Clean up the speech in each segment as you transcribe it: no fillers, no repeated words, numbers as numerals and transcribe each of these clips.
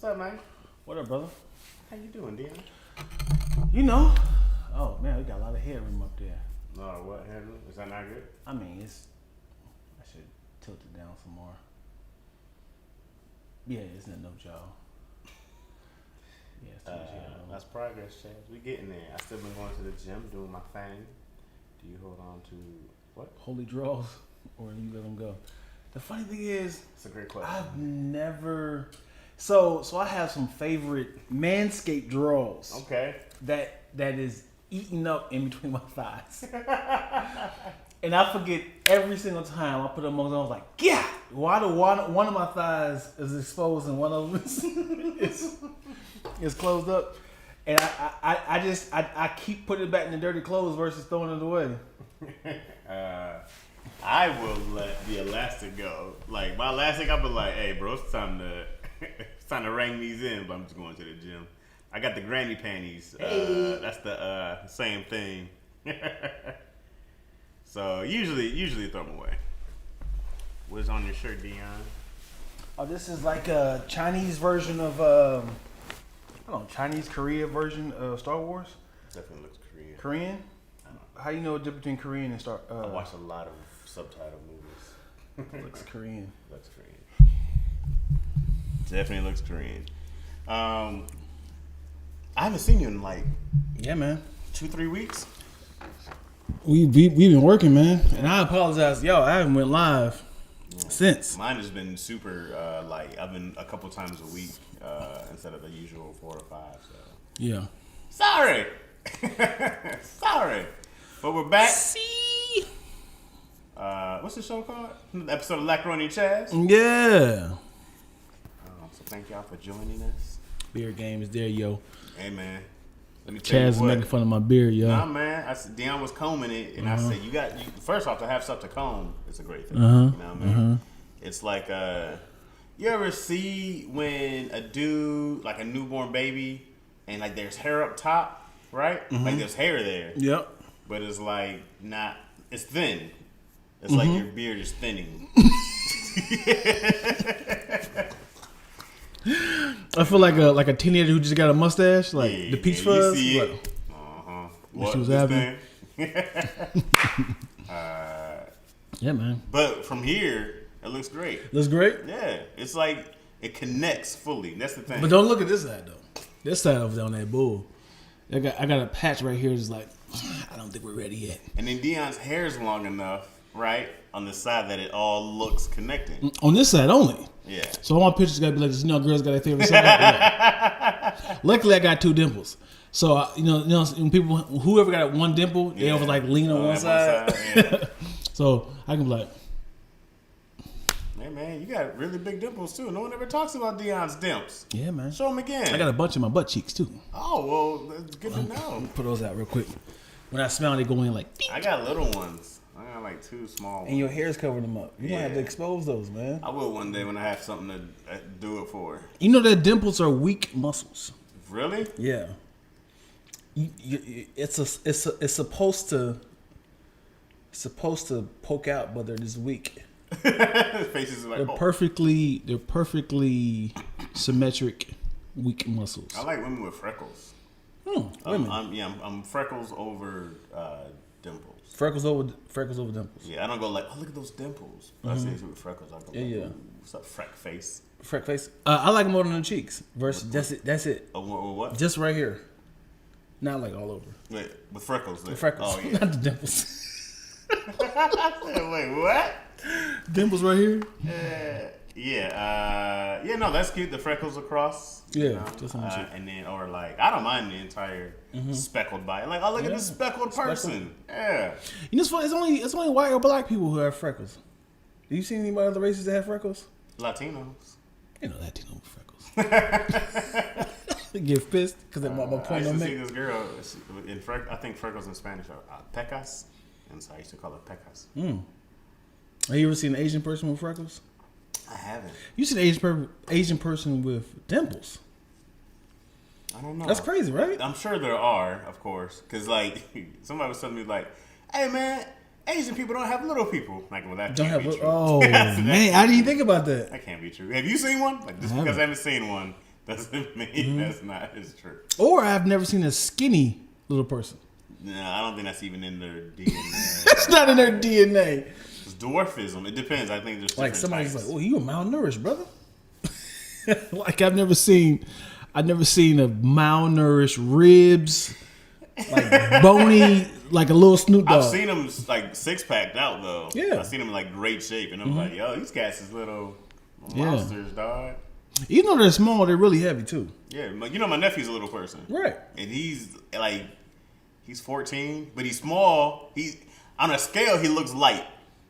What's up, man? What up, brother? How you doing, Dion? You know. Oh man, we got a lot of headroom up there. No, what? Is that not good? I mean, I should tilt it down some more. Yeah, isn't it no jaw? Yeah, it's too much headroom. That's progress, Chad. We getting there. I still been going to the gym, doing my thing. Do you hold on to what? Holy draws, or you let them go? The funny thing is, It's a great question. I've never. So I have some favorite Manscaped draws. Okay. That is eaten up in between my thighs. And I forget every single time I put them on. I was like, yeah, why do one of my thighs is exposed and one of them is closed up? And I keep putting it back in the dirty clothes versus throwing it away. I will let the elastic go. Like my elastic, I'll be like, hey, bro, it's time to ring these in. But I'm just going to the gym. I got the granny panties. Hey. That's the same thing. So usually throw them away. What's on your shirt, Dion? Oh, this is like a Chinese version of I don't know, Chinese Korea version of Star Wars. Definitely looks Korean. Korean? How you know the difference between Korean and Star? I watch a lot of subtitle movies. Looks Korean. Looks Korean. Definitely looks Korean. I haven't seen you in like Yeah, man. 2-3 weeks. We've been working, man, and I apologize, yo. I haven't went live since. Mine has been super light. I've been a couple times a week instead of the usual 4 or 5. So Yeah. sorry, sorry, but we're back. See. What's the show called? The episode of Lacroix and Chaz. Yeah. So thank y'all for joining us. Beer game is there, yo. Hey man, let me tell Chaz is you what. making fun of my beard, yo. Nah, man. I said Dion was combing it, and I said, "You got first off to have stuff to comb. It's a great thing. You know what I mean? It's like you ever see when a dude like a newborn baby, and like there's hair up top, right? Like there's hair there, Yep. but it's like not. It's thin. It's like your beard is thinning. I feel like a teenager who just got a mustache, like Yeah, the peach man, you fuzz. see it. Like, What she was this having. thing? yeah, man. But from here, it looks great. Looks great. Yeah, it's like it connects fully. That's the thing. But don't look at this side though. This side over there on that bull. I got a patch right here. That's like, I don't think we're ready yet. And then Dion's hair is long enough, right, on the side that it all looks connected. On this side only. Yeah. So all my pictures gotta be like this. You know, girls got their favorite side. Yeah. Luckily, I got 2 dimples. So you know, when people, whoever got one dimple, they always like lean on one side. Yeah. So I can be like, Hey man, you got really big dimples too. No one ever talks about Dion's dimps. yeah, man. Show them again. I got a bunch in my butt cheeks too. Oh well, that's good to know. Put those out real quick. When I smell, they go in like. Beep. I got little ones. I got like 2 small ones. And your hair's covering them up. You might have to Yeah. expose those, man. I will one day when I have something to do it for. You know that dimples are weak muscles. Really? Yeah. It's supposed to poke out, but they're just weak. Faces are like, They're perfectly symmetric, weak muscles. I like women with freckles. Women. I'm freckles over dimples. Freckles over dimples. Yeah, I don't go like, oh, look at those dimples. I see it with freckles. I go, Yeah, like, yeah. ooh, what's up, freck face? Freck face. I like them more than the cheeks. Versus that's it. Oh, what? Just right here. Not like all over. Wait, with freckles. There. The freckles, Oh, yeah. not the dimples. Wait, what? Dimples right here. Yeah, no, that's cute. The freckles across. Yeah, just on the cheek. And then, or like, I don't mind the entire speckled body. Like, oh, look at this speckled person. Yeah. You know, it's only white or black people who have freckles. Do you see anybody other races that have freckles? Latinos. You know, Latino with freckles. Get pissed because my I point used don't to see make. this girl in I think freckles in Spanish are pecas, and so I used to call her pecas. Have you ever seen an Asian person with freckles? I haven't. You seen an Asian person with dimples? I don't know. That's crazy, right? I'm sure there are, of course, because like somebody was telling me like, "Hey man, Asian people don't have little people." Like, well, that Don't can't have. be true. Oh That man, I didn't even think about that. That can't be true. Have you seen one? Like, just I because haven't. I haven't seen one doesn't mean that's not his truth. Or I've never seen a skinny little person. No, I don't think that's even in their DNA. It's not in their DNA. It's dwarfism. It depends. I think there's Like different somebody's types. like, "Oh, you a malnourished, brother." Like I've never seen a malnourished ribs, like bony, like a little Snoop Dogg. I've seen them like six packed out though. Yeah. I've seen them in like great shape, and I'm like, yo, these cats is little Yeah. monsters, dog. Even though they're small, they're really heavy too. Yeah, you know my nephew's a little person, Right. and he's 14, but he's small. He's on a scale, he looks light,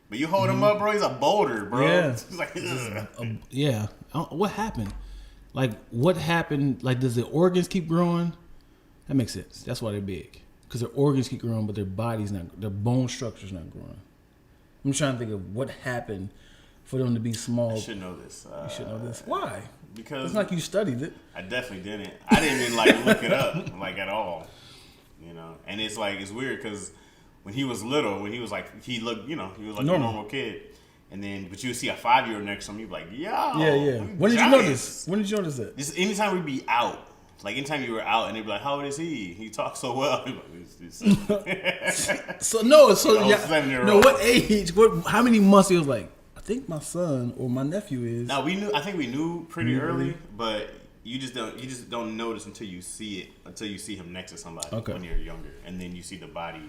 but you hold him up, bro, he's a boulder, bro. Yeah. He's like, ugh. Yeah. What happened? Like, what happened? Like, does the organs keep growing? That makes sense. That's why they're big. Because their organs keep growing, but their their bone structure's not growing. I'm trying to think of what happened for them to be small. I should know this. You should know this. Why? Because It's like you studied it. I definitely didn't. I didn't even look it up at all. You know, and it's weird because when he was little, he was like he was like a normal kid, and then but you would see a 5-year-old next to him, you'd be like, yo, Yeah. When did you notice? When did you notice that? Just anytime we'd be out, like anytime you were out, and they'd be like, how old is he? He talks so well. So no, Yeah, 7-year-old. What age? How many months? He was like, I think my son or my nephew is. Now I think we knew pretty early, but you just don't notice until you see him next to somebody when you're younger, and then you see the body.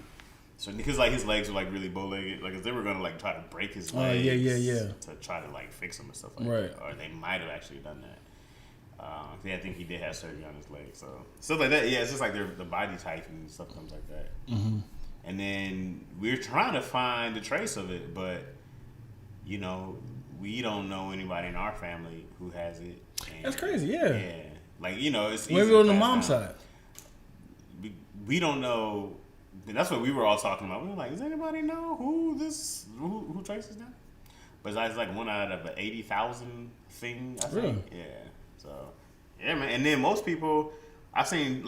So because his legs were really bow-legged, if they were gonna try to break his legs, to try to fix him and stuff like that, or they might have actually done that. I think he did have surgery on his leg, so stuff like that. Yeah, it's just the body type and stuff comes like that. Mm-hmm. And then we're trying to find the trace of it, but we don't know anybody in our family who has it. And that's crazy. Yeah. It's easy maybe on the mom's side. We don't know. That's what we were all talking about. We were like, does anybody know who traces that? But it's like one out of an 80,000 thing, I think. Really? Yeah. So, yeah, man. And then most people, I've seen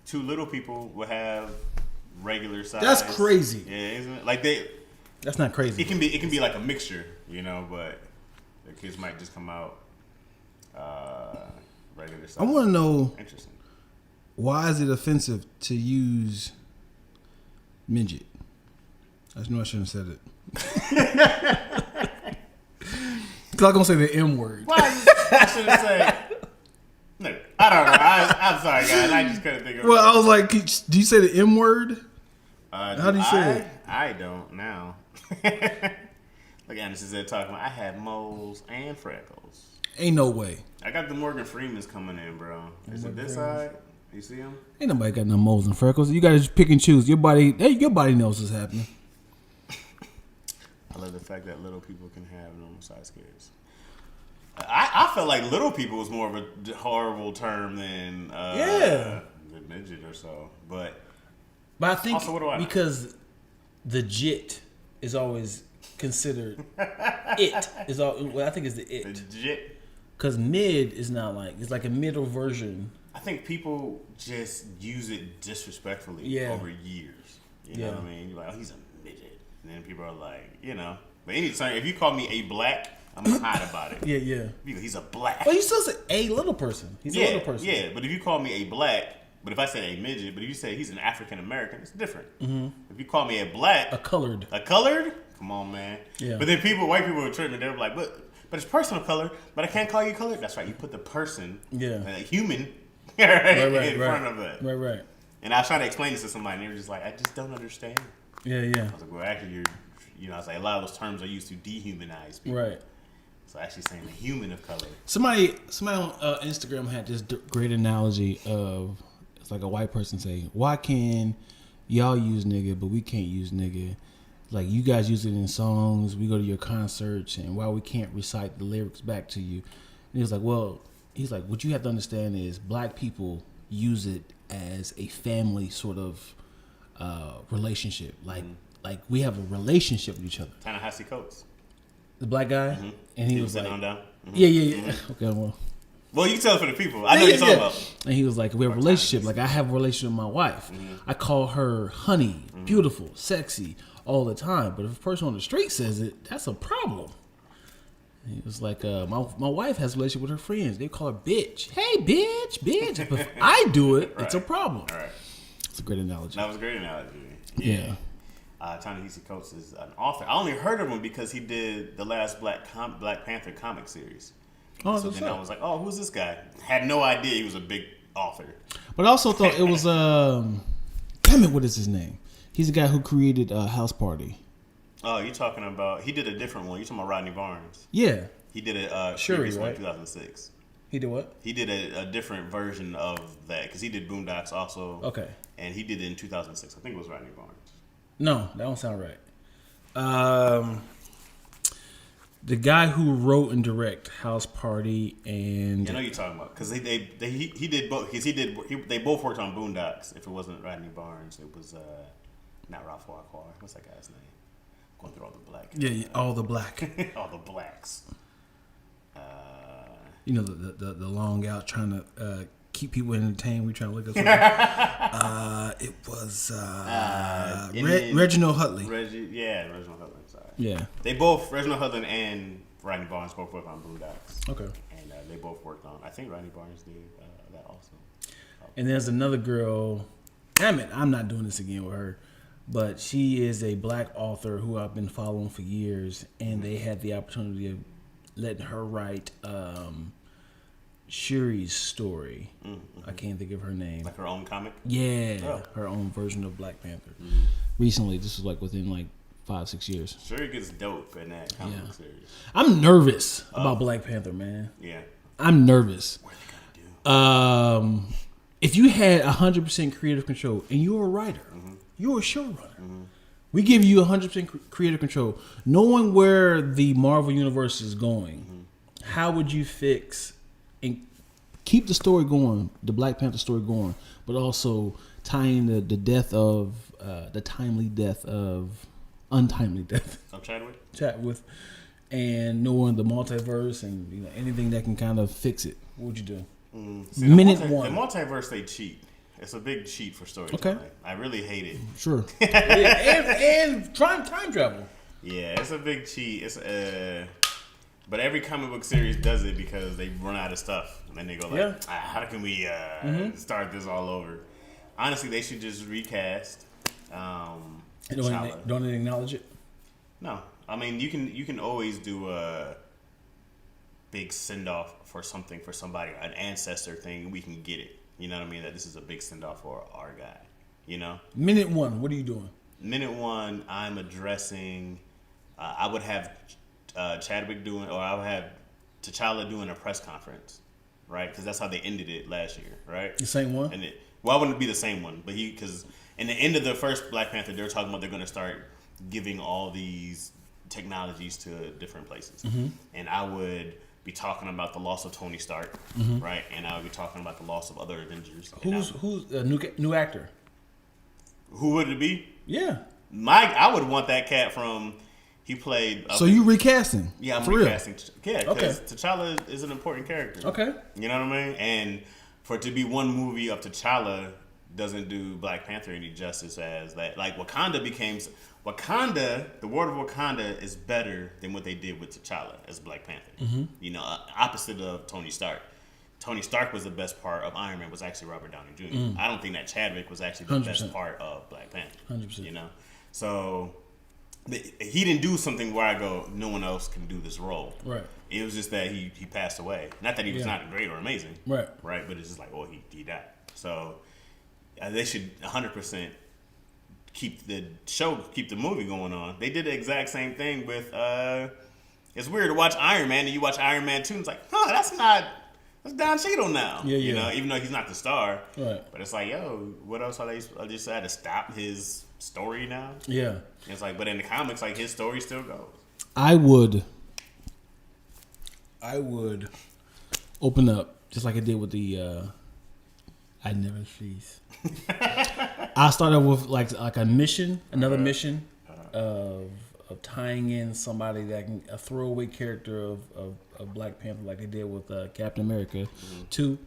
two little people will have regular size. That's crazy. Yeah, isn't it? That's not crazy. It can be like a mixture, but the kids might just come out regular size. I want to know, interesting. Why is it offensive to use midget? I know I shouldn't have said it. Because I'm going to say the M word. Why? I should have said. No, I don't know. I'm sorry, guys. I just couldn't think of it. Well, I was like, do you say the M word? How do you say it? I don't now. Like Anderson said, talking about, I have moles and freckles. Ain't no way. I got the Morgan Freeman's coming in, bro. Is it this side? You see him? Ain't nobody got no moles and freckles. You got to pick and choose. Your body knows what's happening. I love the fact that little people can have normal size kids. I felt like little people was more of a horrible term than the midget or so. But I think also, what do I know? because the jit is always considered it is all. Well, I think it's the it. The jit. Because mid is not it's like a middle version. I think people just use it disrespectfully over years. You know what I mean? You're like, oh, he's a midget. And then people are like, But anytime, if you call me a black, I'm hot about it. Yeah. Because he's a black. Well, you still say a little person. He's a little person. Yeah, but if you call me a black, but if I said a midget, but if you say he's an African American, it's different. Mm-hmm. If you call me a black. A colored? Come on, man. Yeah. But then white people would treat me, they were like, but it's personal color, but I can't call you colored. That's right, you put the person, a human, in front of it. Right. And I was trying to explain this to somebody, and they were just like, I just don't understand. Yeah. I was like, well, actually, I was like, a lot of those terms are used to dehumanize people. Right. So actually saying a human of color. Somebody on Instagram had this great analogy of, it's like a white person say, why can y'all use nigga, but we can't use nigga? Like, you guys use it in songs, we go to your concerts, and why we can't recite the lyrics back to you. And he was like, what you have to understand is black people use it as a family sort of relationship. Like we have a relationship with each other. Ta-Nehisi Coates. The black guy? Mm-hmm. And he was like, on down. Mm-hmm. Yeah. Mm-hmm. Okay, well. Well, you can tell it for the people. I know what you're talking about. And he was like, we have a relationship. Like, I have a relationship with my wife. Mm-hmm. I call her honey, beautiful, sexy, all the time. But if a person on the street says it, that's a problem. He was like, my wife has a relationship with her friends. They call her bitch. Hey, bitch. But if I do it, it's a problem. All right. It's a great analogy. That was a great analogy. Yeah. Ta-Nehisi Coates is an author. I only heard of him because he did the last Black Panther comic series. So then I was like, oh, who's this guy? Had no idea he was a big author. But I also thought it was, damn it, what is his name? He's the guy who created House Party. Oh, you're talking about, he did a different one. You're talking about Rodney Barnes. Yeah. He did a Shuri, previous one right? in 2006. He did what? He did a different version of that because he did Boondocks also. Okay. And he did it in 2006. I think it was Rodney Barnes. No, that don't sound right. The guy who wrote and direct House Party and I know you're talking about because he did both because they both worked on Boondocks. If it wasn't Rodney Barnes, it was not Ralph Farquhar. What's that guy's name? Going through all the black. yeah, all the black. all the blacks. You know the long out trying to keep people entertained. We trying to look up. It was Reginald Hudley. Reginald Hudlin. Sorry. Yeah. They both Reginald Hudlin and Rodney Barnes both worked on Boondocks. Okay. And they both worked on. I think Rodney Barnes did that also. And there's another girl. Damn it, I'm not doing this again with her. But she is a black author who I've been following for years, and they had the opportunity of letting her write Shuri's story. I can't think of her name. Like her own comic? Yeah, her own version of Black Panther. Recently, this was like within like 5-6 years. Shuri gets dope in that comic series. I'm nervous about Black Panther, man. Yeah. I'm nervous. What are they gonna do? If you had 100% creative control and you're a writer, you're a showrunner. We give you 100% creative control. Knowing where the Marvel Universe is going, how would you fix and keep the story going, the Black Panther story going, but also tying the death of, the untimely death of Chadwick, and knowing the multiverse and anything that can kind of fix it? What would you do? See, Minute one. The multiverse, they cheat. It's a big cheat for storytelling. Okay. I really hate it. Sure. and time travel. Yeah, it's a big cheat. But every comic book series does it because they run out of stuff. And then they go like, how can we start this all over? Honestly, they should just recast. Don't they acknowledge it? No. I mean, you can always do a big send-off for something for somebody, an ancestor thing, and we can get it. You know what I mean? That this is a big send-off for our guy. Minute one, what are you doing? Minute one, I'm addressing. I would have Chadwick doing, or I would have T'Challa doing a press conference, right? Because that's how they ended it last year, right? The same one? And I wouldn't be the same one, but because in the end of the first Black Panther, they're talking about they're going to start giving all these technologies to different places, and I would be talking about the loss of Tony Stark, right? And I would be talking about the loss of other Avengers. Who's a new actor? Who would it be? Yeah, I would want that cat from. He played. So you recasting? Yeah, I'm for recasting. Real? Yeah, because T'Challa is an important character. Okay, you know what I mean? And for it to be one movie of T'Challa doesn't do Black Panther any justice as that. Like Wakanda, the world of Wakanda is better than what they did with T'Challa as Black Panther. Opposite of Tony Stark. Tony Stark was the best part of Iron Man was actually Robert Downey Jr. I don't think that Chadwick was actually the 100%. Best part of Black Panther. 100%. So he didn't do something where I go, no one else can do this role. Right. It was just that he passed away. Not that he was not great or amazing. Right. Right. But it's just like, he died. So they should 100% keep the movie going on. They did the exact same thing with. It's weird to watch Iron Man and you watch Iron Man 2 and it's like, that's Don Cheadle now. Yeah. Even though he's not the star. Right. But it's like, what else are they? I just had to stop his story now. Yeah. And it's like, but in the comics, like his story still goes. I would open up just like I did with the. I never cease. I started with like a mission, another mission of tying in somebody that can a throwaway character of Black Panther like they did with Captain America 2,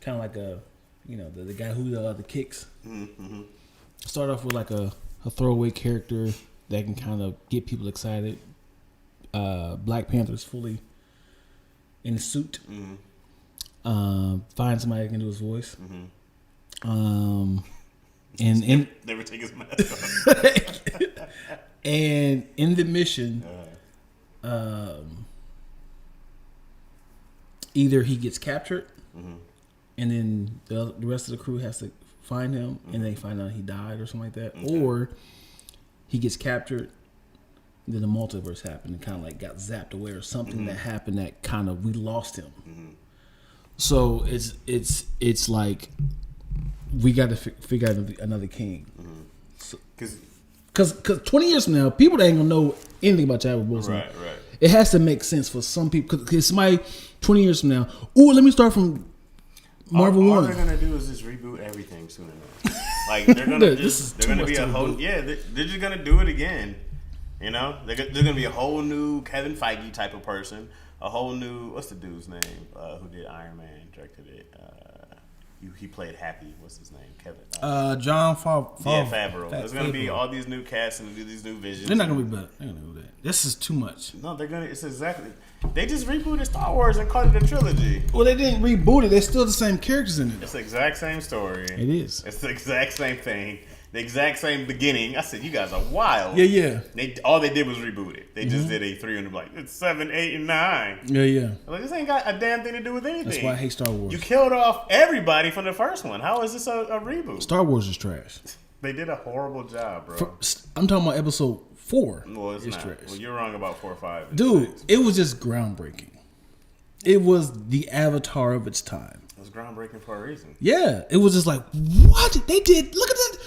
kind of like the guy who the kicks. Start off with like a throwaway character that can kind of get people excited. Black Panther is fully in a suit. Mm-hmm. Find somebody that can do his voice. Mm-hmm. And never take his mask off. and in the mission, either he gets captured, and then the rest of the crew has to find him, and they find out he died or something like that, or he gets captured. Then the multiverse happened and kind of like got zapped away, or something that happened that kind of we lost him. So it's like we got to figure out another king. Because 20 years from now, people that ain't gonna know anything about Chadwick Boseman. Right. It has to make sense for some people. Because somebody 20 years from now, let me start from Marvel all 1. they're gonna do is just reboot everything soon enough. Like they're gonna they're gonna be a whole they're just gonna do it again. You know, there's gonna be a whole new Kevin Feige type of person, a whole new what's the dude's name who did Iron Man, directed it. He played Happy. What's his name? Kevin. John Favreau. There's gonna be all these new casts and these new visions. They're not gonna be better. They're gonna do that. This is too much. No, they're gonna. It's exactly. They just rebooted Star Wars and called it a trilogy. Well, they didn't reboot it. They're still the same characters in it. It's the exact same story. It is. It's the exact same thing. The exact same beginning. I said, you guys are wild. Yeah. All they did was reboot it. They just did a 300. Like it's 7, 8, and 9. Yeah. Like this ain't got a damn thing to do with anything. That's why I hate Star Wars. You killed off everybody from the first one. How is this a reboot? Star Wars is trash. They did a horrible job, bro. I'm talking about episode 4. Well, it's not. Trash. Well, you're wrong about 4, 5. Dude, 6. it was just groundbreaking. It was the Avatar of its time. It was groundbreaking for a reason. Yeah, it was just like, what they did? Look at the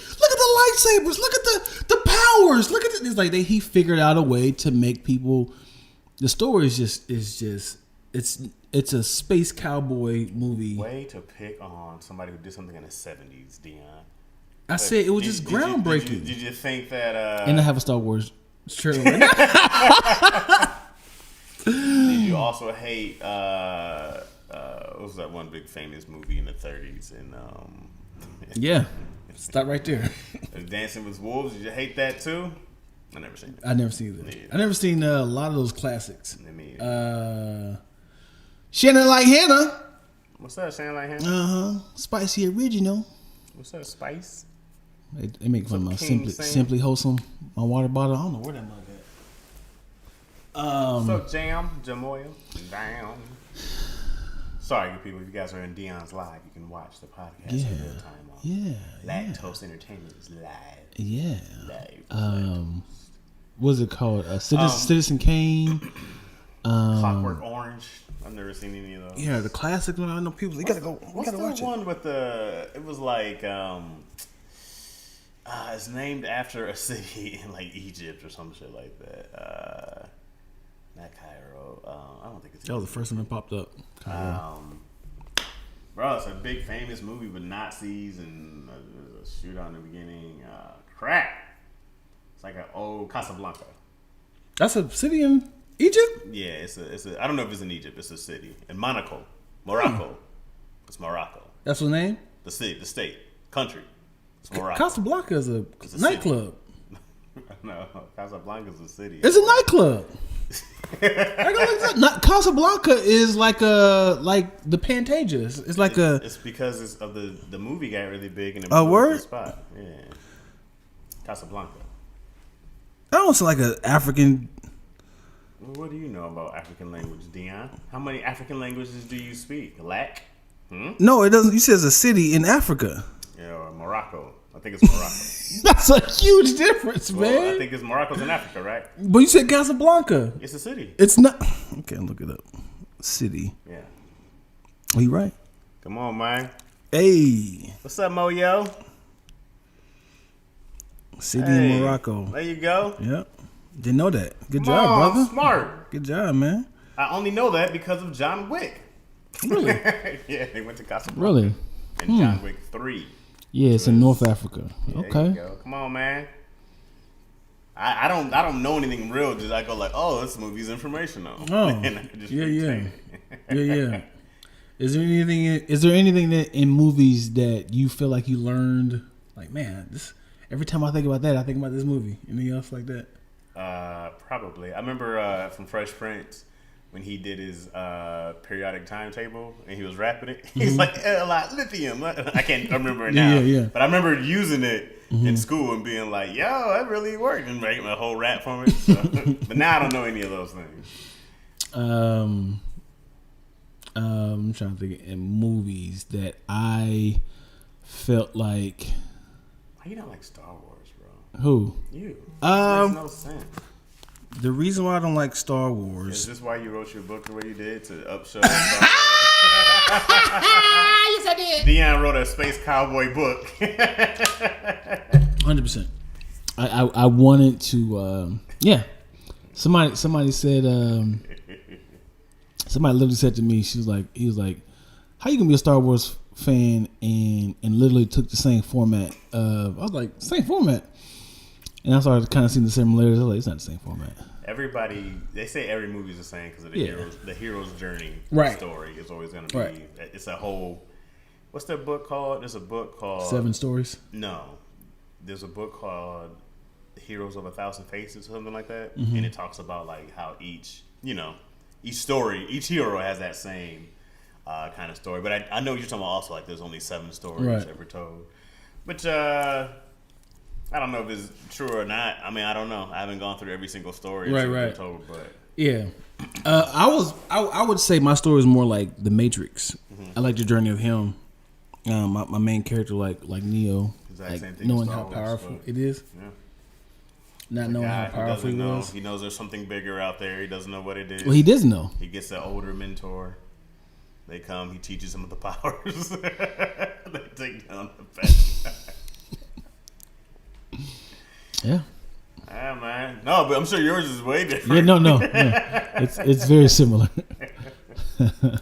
lightsabers. Look at the powers. Look at it. It's like he figured out a way to make people. The story is just it's a space cowboy movie. Way to pick on somebody who did something in the 70s, Dion. I said it was just groundbreaking. Did you think that? And I have a Star Wars shirt right now. Did you also hate? What was that one big famous movie in the 30s? And yeah, stop right there. Dancing with Wolves. Did you hate that too? I never seen it. I never seen that. I never seen a lot of those classics. Shannon Like Hannah. What's that? Shannon Like Hannah. Spicy original. What's that? Spice. They make fun of my simply wholesome. My water bottle. I don't know where that mug at. So Jamoya. Down. Sorry, you people. If you guys are in Dion's live, you can watch the podcast in real time. Lactose Entertainment is live. Yeah. Live. What's it called? Citizen Kane. Clockwork Orange. I've never seen any of those. Yeah, the classic one. I know people. You gotta go. What's the one with the? It was like it's named after a city in like Egypt or some shit like that. Not Cairo. I don't think it's. That was the first one that popped up. Bro, it's a big famous movie with Nazis and there's a shootout in the beginning. Crap. It's like an old Casablanca. That's a city in Egypt? Yeah, it's a. I don't know if it's in Egypt. It's a city in Monaco, Morocco. It's Morocco. That's the name. The city, the state, country. It's Morocco. Casablanca is a nightclub. No, Casablanca is a city. It's a nightclub. Casablanca is like the Pantages. It's like It's because it's of the movie got really big and it word? The spot. Yeah, Casablanca. I don't sound like an African. What do you know about African language, Dion? How many African languages do you speak? Lack? No, it doesn't. You said it's a city in Africa. Yeah, or Morocco. I think it's Morocco. That's a huge difference, Well, man. I think it's Morocco's in Africa, right? But you said Casablanca. It's a city. It's not. Okay, look it up. City. Yeah. Oh, you right. Come on, man. Hey. What's up, Moyo? City in Morocco. There you go. Yep. Didn't know that. Good Come job, on, brother. Smart. Good job, man. I only know that because of John Wick. Really? Yeah, they went to Casablanca. Really? And John Wick 3. Yeah, it's in North Africa. There Okay. you go. Come on, man. I don't know anything real. Just I go like, oh, this movie's informational. Oh, And I just yeah. retain it. Yeah. Is there anything that in movies that you feel like you learned? Like, man, this. Every time I think about that, I think about this movie. Anything else like that? Probably. I remember from Fresh Prince when he did his periodic timetable and he was rapping it. He's like, a lot lithium. I can't remember it now. Yeah. But I remember using it in school and being like, yo, that really worked, and writing a whole rap from it. So. But now I don't know any of those things. I'm trying to think in movies that I felt like. Why you don't like Star Wars, bro? Who? You. It makes no sense. The reason why I don't like Star Wars. Is this why you wrote your book the way you did to upshow? Yes, I did. Dion wrote a space cowboy book. 100%. I wanted to. Yeah. Somebody said. Somebody literally said to me, he was like, how you gonna be a Star Wars fan and literally took the same format of, I was like, same format. And I started kind of seeing the similarities. I was like, it's not the same format. Everybody, they say every movie is the same because of the hero's journey story is always going to be, it's a whole, what's that book called? There's a book called 7 Stories? No. There's a book called Heroes of a Thousand Faces or something like that. And it talks about like how each story, each hero has that same kind of story. But I know what you're talking about also, like there's only 7 stories ever told. But I don't know if it's true or not. I mean, I don't know. I haven't gone through every single story been told, but yeah. I would say my story is more like The Matrix. I like the journey of him. My main character, like Neo, like knowing how powerful it is. Yeah. Not knowing how powerful he was. He knows there's something bigger out there. He doesn't know what it is. Well, he doesn't know. He gets an older mentor. They come. He teaches him the powers. They take down the bad guy. Yeah. Ah, man. No, but I'm sure yours is way different. Yeah, no. It's very similar. I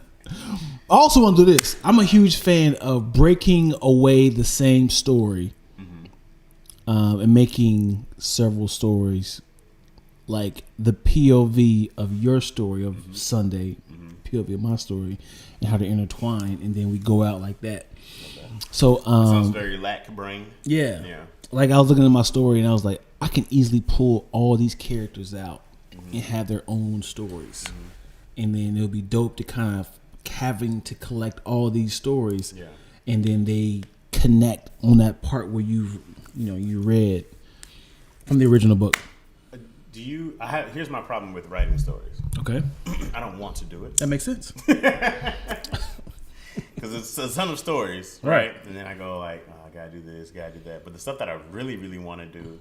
also want to do this. I'm a huge fan of breaking away the same story and making several stories, like the POV of your story of Sunday, POV of my story, and how they intertwine, and then we go out like that. Okay. So sounds very lack brain. Yeah. Like I was looking at my story and I was like, I can easily pull all these characters out and have their own stories, and then it'll be dope to kind of having to collect all these stories, and then they connect on that part where you read from the original book. Here's my problem with writing stories. Okay. I don't want to do it. That makes sense. Because it's a ton of stories, right? And then I go like, oh, I gotta do this, gotta do that. But the stuff that I really, really want to do,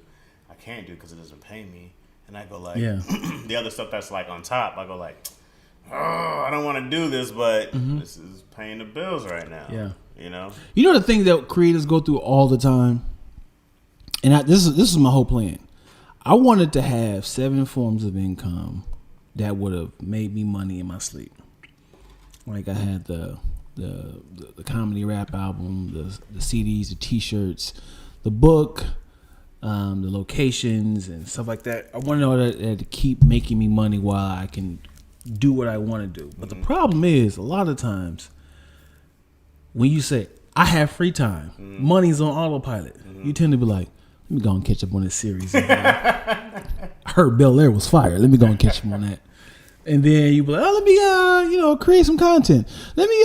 I can't do because it doesn't pay me. And I go like, the other stuff that's like on top, I go like, oh, I don't want to do this, but this is paying the bills right now. Yeah. You know the thing that creators go through all the time, and this is my whole plan. I wanted to have 7 forms of income that would have made me money in my sleep. Like I had the comedy rap album, the CDs, the T-shirts, the book, the locations and stuff like that. I wanted all that to keep making me money while I can do what I want to do. But the problem is, a lot of times, when you say, I have free time, money's on autopilot, you tend to be like, let me go and catch up on this series. I heard Bel Air was fire. Let me go and catch up on that. And then you be like, oh, let me, create some content. Let me,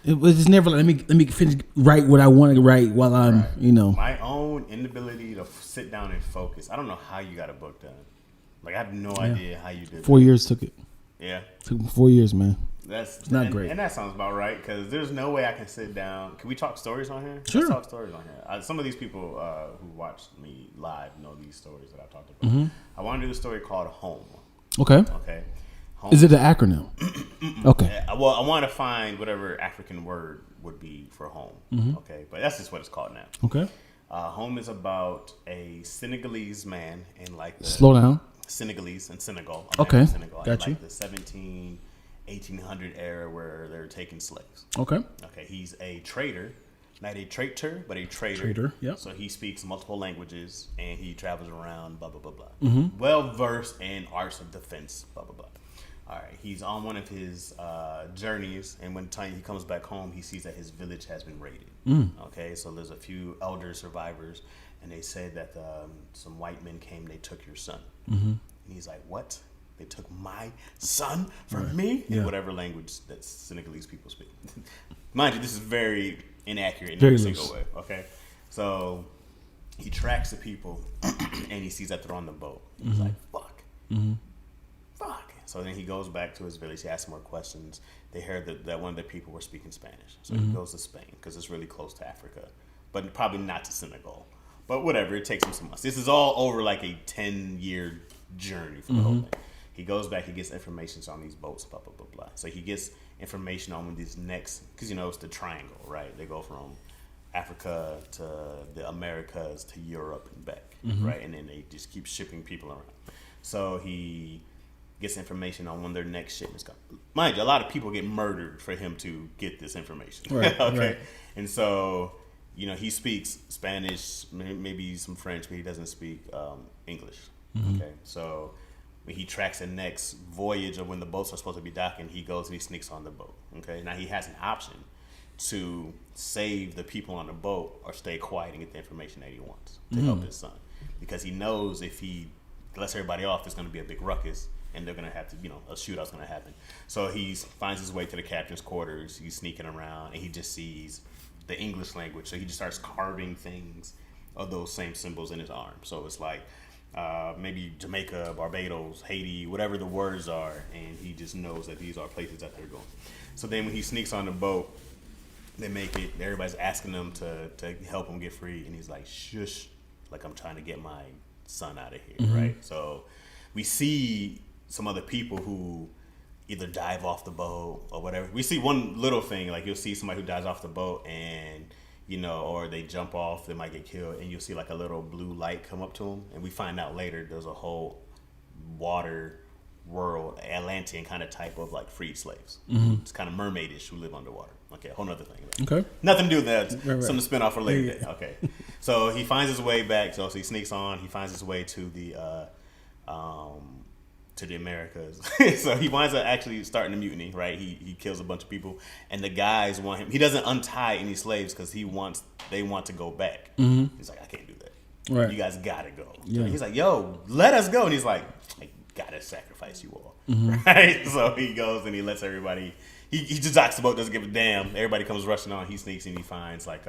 it was just never like, let me finish write what I want to write while I'm, My own inability to sit down and focus. I don't know how you got a book done. Like, I have no idea how you did 4 years took it. Yeah. Took me 4 years, man. It's not great. And that sounds about right, because there's no way I can sit down. Can we talk stories on here? Sure. Let's talk stories on here. Some of these people who watch me live know these stories that I talked about. I want to do a story called Home. Okay. Home. Is it an acronym? Okay. Well, I want to find whatever African word would be for home. Okay. But that's just what it's called now. Okay. Home is about a Senegalese man in Slow down. Senegalese in Senegal. Senegal. Got you. The 1800 era where they're taking slaves. Okay. He's a trader. Not a traitor, but a trader. Trader, yep. So he speaks multiple languages and he travels around, blah, blah, blah, blah. Well versed in arts of defense, blah, blah, blah. All right, he's on one of his journeys, and when time he comes back home, he sees that his village has been raided. Okay, so there's a few elder survivors, and they said that some white men came, they took your son. And he's like, what? They took my son from me in whatever language that Senegalese people speak. Mind you, this is very inaccurate in every single way. Okay, so he tracks the people and he sees that they're on the boat. He's like, fuck. Fuck. So then he goes back to his village. He asks more questions. They heard that one of the people were speaking Spanish. So he goes to Spain because it's really close to Africa, but probably not to Senegal. But whatever, it takes him some months. This is all over like a 10-year journey for the whole thing. He goes back, he gets information on these boats, blah, blah, blah, blah. So he gets information on when these next, because it's the triangle, right? They go from Africa to the Americas to Europe and back, right? And then they just keep shipping people around. So he gets information on when their next shipment's coming. Mind you, a lot of people get murdered for him to get this information. Right, okay. right. And so, he speaks Spanish, maybe some French, but he doesn't speak English. Okay. So when he tracks the next voyage of when the boats are supposed to be docking, he goes and he sneaks on the boat. Okay. Now he has an option to save the people on the boat or stay quiet and get the information that he wants to help his son. Because he knows if he lets everybody off, there's going to be a big ruckus and they're going to have to, a shootout's going to happen. So he finds his way to the captain's quarters. He's sneaking around and he just sees the English language. So he just starts carving things of those same symbols in his arm. So it's like maybe Jamaica, Barbados, Haiti, whatever the words are. And he just knows that these are places that they're going. So then when he sneaks on the boat, they make it. Everybody's asking him to help him get free. And he's like, shush, like I'm trying to get my son out of here, right? So we see some other people who either dive off the boat or whatever. We see one little thing, like you'll see somebody who dives off the boat and, or they jump off, they might get killed, and you'll see like a little blue light come up to them. And we find out later there's a whole water world, Atlantean kind of type of like freed slaves. It's kind of mermaidish who live underwater. Okay, a whole nother thing. Okay. Nothing to do with that. Right. Something to spin off for later. Yeah. Okay. So he finds his way back. So he sneaks on. He finds his way to the Americas. So he winds up actually starting a mutiny, right? He kills a bunch of people, and the guys want him. He doesn't untie any slaves because they want to go back. He's like, I can't do that. Right. You guys gotta go. Yeah. He's like, yo, let us go. And he's like, I gotta sacrifice you all. Right? So he goes and he lets everybody. He just docks the boat, doesn't give a damn. Everybody comes rushing on. He sneaks and he finds like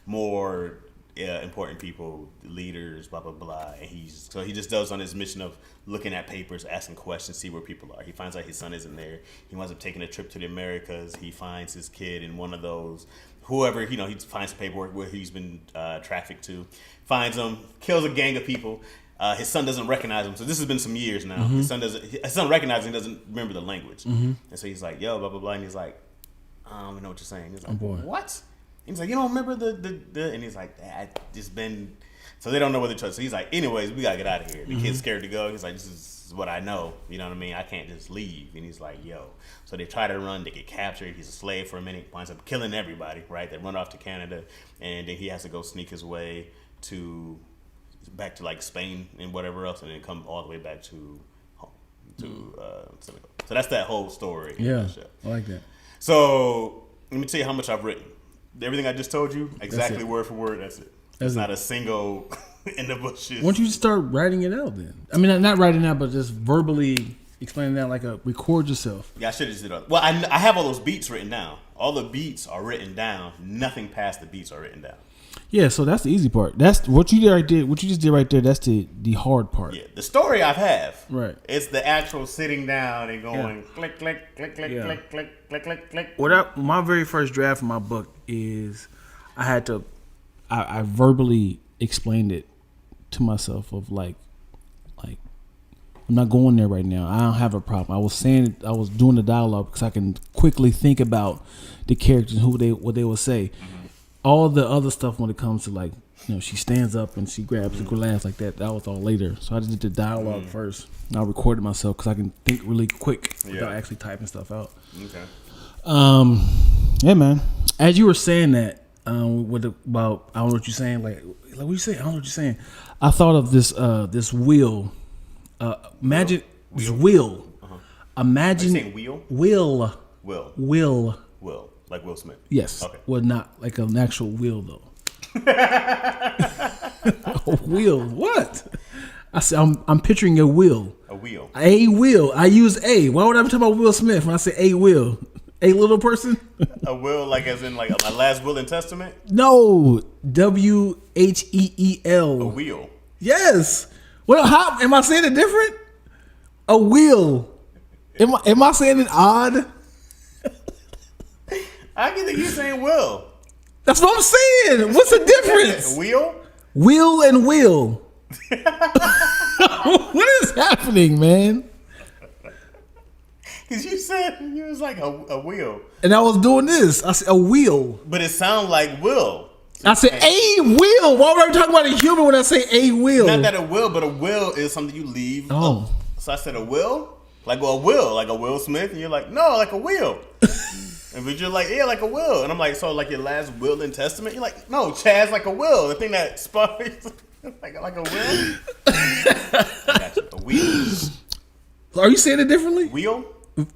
more important people, leaders, blah blah blah. And he just does on his mission of looking at papers, asking questions, see where people are. He finds out his son isn't there. He winds up taking a trip to the Americas. He finds his kid in one of those. Whoever he finds paperwork where he's been trafficked to. Finds him, kills a gang of people. His son doesn't recognize him. So this has been some years now. His son recognizes him, he doesn't remember the language. And so he's like, yo, blah, blah, blah. And he's like, I don't know what you're saying. He's like, what? And he's like, you don't remember the and he's like, I just been. So they don't know what they're trust. So he's like, anyways, we gotta get out of here. The kid's scared to go. He's like, this is what I know. You know what I mean? I can't just leave. And he's like, yo. So they try to run. They get captured. He's a slave for a minute. Winds up killing everybody, right? They run off to Canada. And then he has to go sneak his way back to like Spain and whatever else, and then come all the way back to home, to Senegal. So that's that whole story. Yeah, I like that. So let me tell you how much I've written. Everything I just told you, exactly word for word. That's it. There's not a single in the bushes. Why don't you start writing it out then? I mean, not writing it out, but just verbally explaining that, like record yourself. Yeah, I should have just did it. Well, I have all those beats written down. All the beats are written down. Nothing past the beats are written down. Yeah, so that's the easy part. That's what you did right there. What you just did right there. That's the hard part. Yeah, the story I have. Right. It's the actual sitting down and going click, click, click, click, click, click, click, click, click. My very first draft of my book is I verbally explained it to myself of like I'm not going there right now. I don't have a problem. I was doing the dialogue because I can quickly think about the characters and what they will say. All the other stuff when it comes to like, she stands up and she grabs the glass like that. That was all later. So I just did the dialogue first. And I recorded myself because I can think really quick without actually typing stuff out. Okay. Yeah, man. As you were saying that, about I don't know what you're saying. Like what you say? I don't know what you're saying. I thought of this wheel. Imagine this wheel. Imagine. Are you saying wheel? Will. Will. Like Will Smith. Yes. Okay. Well, not like an actual wheel though. A wheel. What? I said I'm picturing a wheel. A wheel. A will. I use A. Why would I be talking about Will Smith when I say a will? A little person? A will, like as in like my last will and testament. No. A WHEEL. wheel. Yes. Well, how am I saying it different? A wheel. Am I saying it odd? I can think you saying will. That's what I'm saying. What's the difference? Wheel. Will and will. What is happening, man? Because you said you was like a wheel, And I was doing this. I said a wheel. but it sounds like will. I said a will. Why would I be talking about a human when I say a will? Not that a will, but a will is something you leave. Oh. So I said a will, like a Will Smith, and you're like, no, like a will. And but you're like, yeah, like a will, and I'm like, so like your last will and testament. You're like, no, Chaz, like a will. The thing that sparks like a will. I got you. A wheel. Are you saying it differently? Wheel.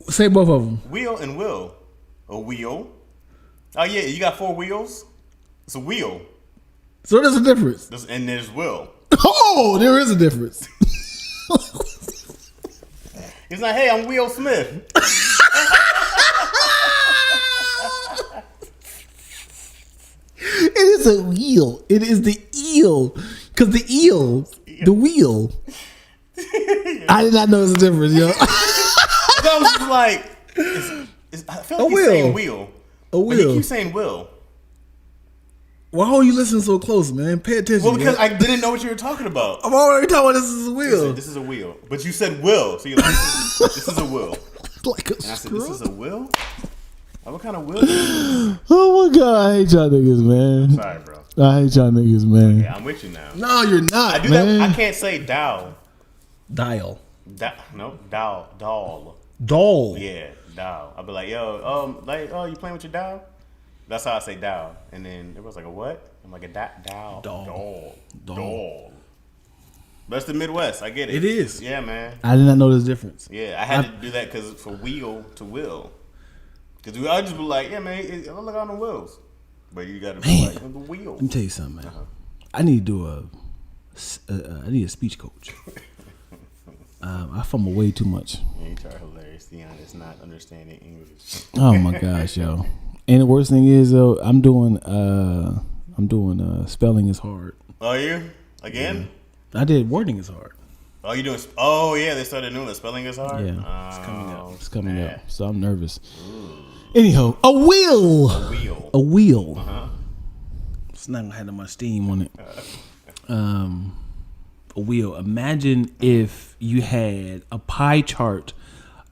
Say both of them. Wheel and will. A wheel. Oh yeah, you got 4 wheels. It's a wheel. So there's a difference. And there's will. Oh, there is a difference. He's like, hey, I'm Will Smith. It is a wheel. It is the eel. Because the eel, the wheel. I did not know there's a difference, yo. I was just like, I feel like he's saying wheel. A But he wheel. keeps saying will. Why are you listening so close, man? Pay attention. Well, because man. I didn't know what you were talking about. I'm already talking about this is a wheel. This is a wheel. But you said will. So you're like, this is a will. Like a And I said, straw. this is a will? Like, what kind of will is this? Oh my god, I hate y'all niggas, man. Sorry, bro. I hate y'all niggas, man. Yeah, I'm with you now. No, you're not, I do man. that. I can't say doll. Dial. No, doll. Doll. Yeah, doll. I'll be like, yo, you playing with your doll? That's how I say doll. And then it was like a what? I'm like a doll. Doll. Doll. But it's the Midwest. I get it. It is. Yeah, man. I did not know this difference. Yeah, I had to do that because for wheel to will. Because I just be like, yeah, man, I look on the wheels. But you got to be Man. like, the wheel. Let me tell you something, man. I need to do I need a speech coach. I fumble way too much. Yeah, you are hilarious. Dion is not understanding English. Oh my gosh, yo! And the worst thing is, though, I'm doing spelling is hard. Oh, you? Again? I did wording is hard. Oh, you doing? Oh, yeah, they started doing the spelling is hard? Yeah, it's coming up. It's coming man. up. So I'm nervous. Anyhow, a wheel. Wheel. A wheel. Uh-huh. It's not gonna have that much steam on it. A wheel. Imagine if you had a pie chart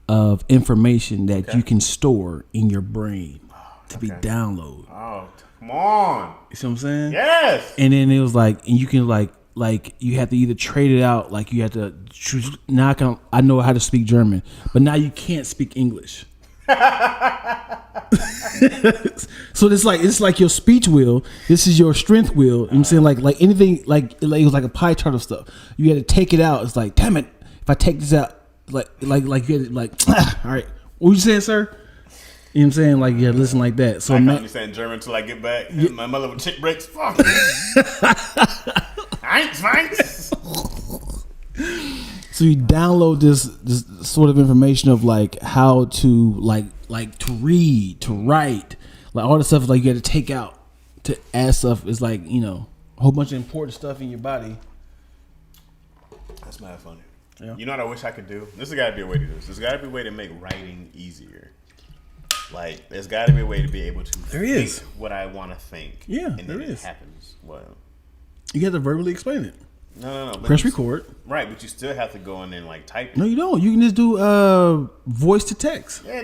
of information that you can store in your brain to be downloaded. Oh, come on. You see what I'm saying? Yes. And then it was like, and you can like you have to either trade it out, like you have to choose. Now I know how to speak German, but now you can't speak English. So it's like your speech wheel. This is your strength wheel. You know what I'm saying, like anything, like it was like a pie chart of stuff. You had to take it out. It's like, damn it, if I take this out, like you had to, like, all right, what you saying, sir? You know what I'm saying? Like, yeah, listen like that. So I can't understand German until I get back. My mother with chick breaks. Fuck. Eins. So you download this sort of information of like how to like to read, to write, like all the stuff like you got to take out to add stuff. Is like, you know, a whole bunch of important stuff in your body. That's mad funny. Yeah. You know what I wish I could do? There's got to be a way to do this. There's got to be a way to make writing easier. Like, there's got to be a way to be able to think what I want to think. Yeah, and then there it is. happens. Well, You got to verbally explain it. no. But Press record. Right, but you still have to go in there and like type it. No, you don't. You can just do voice to text. Yeah,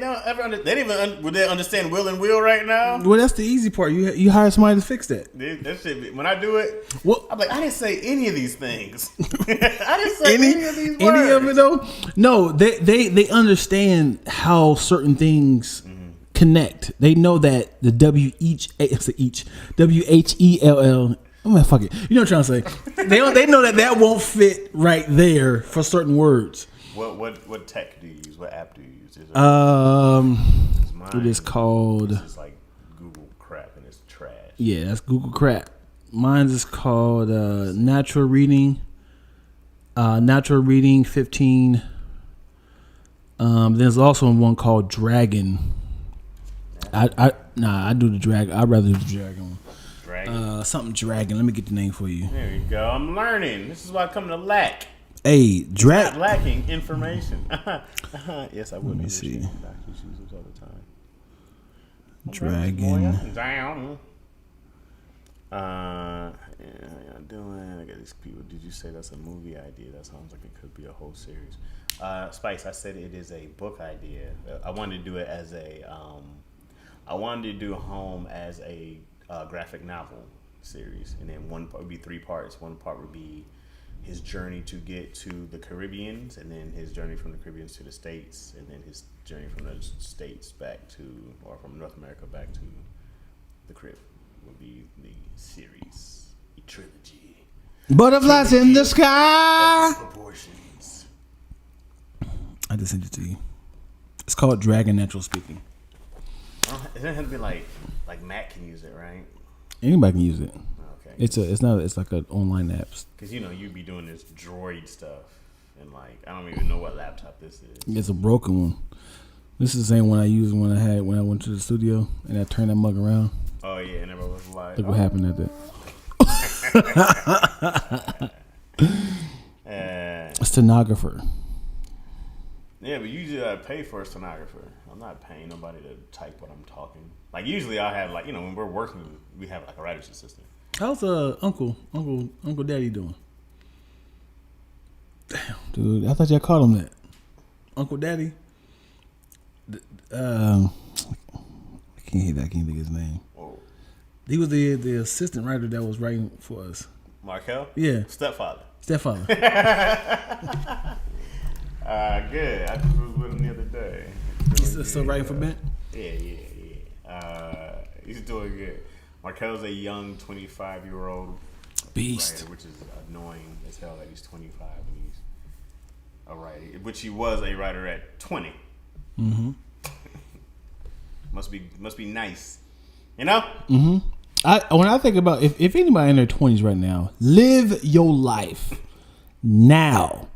they didn't even would they understand will and will right now? Well, that's the easy part. You hire somebody to fix that. That shit. When I do it, Well, I'm like, I didn't say any of these things. I didn't say any of these words. Any of it though? No, they understand how certain things connect. They know that the WHELL. Oh man, fuck it. You know what I'm trying to say? They know that won't fit right there for certain words. What tech do you use? What app do you use? Is It is called. It's like Google crap and it's trash. Yeah, that's Google crap. Mine is called Natural Reading. Natural Reading 15 There's also one called Dragon. I do the Dragon. I'd rather do the Dragon one. Dragon. Something Dragon. Let me get the name for you. There you go. I'm learning. This is why I come to lack. Hey, Not lacking information. Yes, I would. Let me see. Doctors use this all the time. Dragon. Down. Yeah, how y'all doing? I got these people. Did you say that's a movie idea? That sounds like it could be a whole series. Spice, I said it is a book idea. I wanted to do it as a. I wanted to do Home as a graphic novel series, and then one part would be 3 parts. One part would be his journey to get to the Caribbeans, and then his journey from the Caribbeans to the States, and then his journey from the States back to, or from North America back to the Carib. Would be the series, the trilogy. Butterflies in the sky. Proportions. I just sent it to you. It's called Dragon Natural Speaking. It doesn't have to be like Matt can use it, right? Anybody can use it. Okay. It's like an online app. Because you'd be doing this droid stuff, and I don't even know what laptop this is. It's a broken one. This is the same one I used when I went to the studio and I turned that mug around. Oh yeah, and everybody was like, Look what happened at that. A stenographer. Yeah, but usually I pay for a stenographer. I'm not paying nobody to type what I'm talking. Usually I have when we're working, we have a writer's assistant. How's Uncle Daddy doing? Damn, dude, I thought y'all called him that. Uncle Daddy. I can't think of his name. Whoa. He was the assistant writer that was writing for us. Markel? Yeah. Stepfather. Stepfather. Good. I just was with him the other day. He's still writing for Bent? Yeah. He's doing good. Markel's a young 25-year-old beast, writer, which is annoying as hell that he's 25 and he's a writer, which he was a writer at 20. Mm-hmm. Must be nice, you know. Mm-hmm. When I think about if anybody in their 20s right now, live your life now.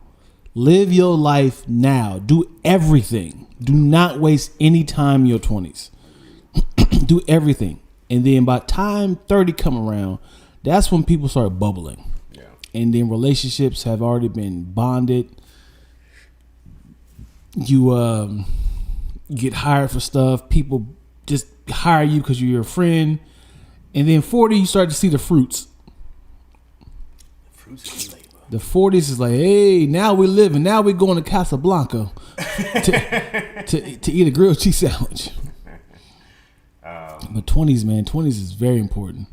Live your life now. Do everything. Do not waste any time in your 20s. Do everything. And then by time 30 come around, that's when people start bubbling. Yeah. And then relationships have already been bonded. You get hired for stuff. People just hire you because you're your friend. And then 40, you start to see the fruits. Fruits of labor. The 40s is like, hey, now we're living. Now we're going to Casablanca to eat a grilled cheese sandwich. But 20s, man, 20s is very important.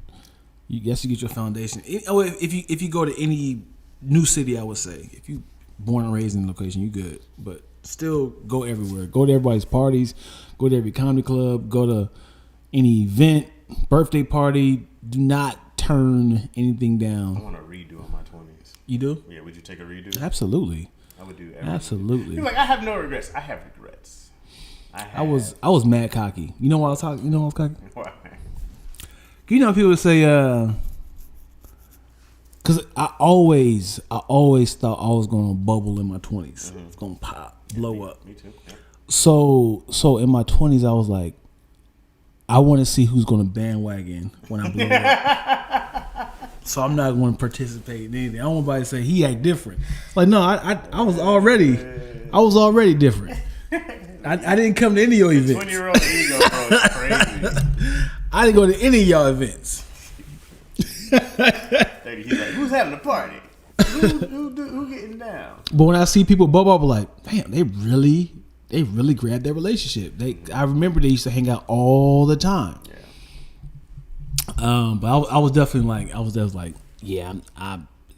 You get your foundation. If you go to any new city, I would say, if you born and raised in the location, you good. But still go everywhere. Go to everybody's parties. Go to every comedy club. Go to any event, birthday party. Do not turn anything down. I want a redo of my 20s. You do? Yeah, would you take a redo? Absolutely. I would do everything. Absolutely. You're like, I have no regrets. I have regrets. I was mad cocky. You know why I was talking? You know why I was cocky? Why? You know, people say, because I always thought I was gonna bubble in my 20s. Mm-hmm. It's gonna pop, blow up. Me too. Yeah. So in my 20s, I was like, I want to see who's gonna bandwagon when I blow up. So I'm not going to participate in anything. I don't want anybody to say he act different. It's like, no, I was already different. I didn't come to any of your events. 20-year-old ego, bro, is crazy. I didn't go to any of y'all events. He's like, who's having a party? Who getting down? But when I see people bubble up, I'm like, damn, they really grabbed their relationship. I remember they used to hang out all the time. Yeah. But I was definitely like, yeah,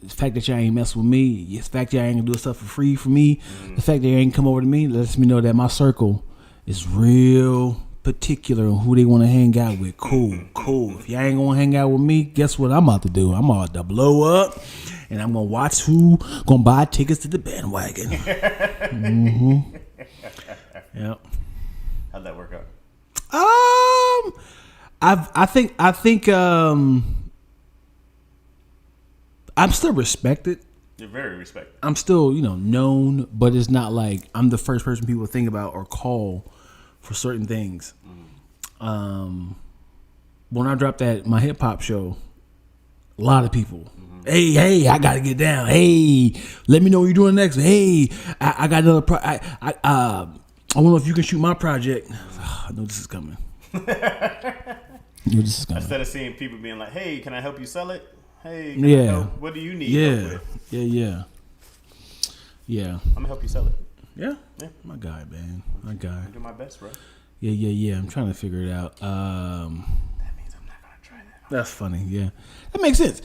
the fact that y'all ain't mess with me, the fact that y'all ain't gonna do stuff for free for me, the fact that y'all ain't come over to me lets me know that my circle is real particular on who they want to hang out with. Cool. If y'all ain't gonna hang out with me, guess what I'm about to do? I'm about to blow up, and I'm gonna watch who gonna buy tickets to the bandwagon. Mm-hmm. Yep. How'd that work out? I think I'm still respected You're very respected. I'm still, known, but it's not like I'm the first person people think about or call for certain things. When I dropped my hip hop show, a lot of people, hey, I gotta get down. Hey, let me know what you're doing next. Hey, I got another. I don't know if you can shoot my project. I know this is coming. Instead of seeing people being like, "Hey, can I help you sell it? Hey, can I help? What do you need? Yeah. I'm gonna help you sell it. Yeah. My guy, man. My guy. I do my best, bro. Yeah. I'm trying to figure it out. That means I'm not gonna try that. That's funny. Yeah, that makes sense.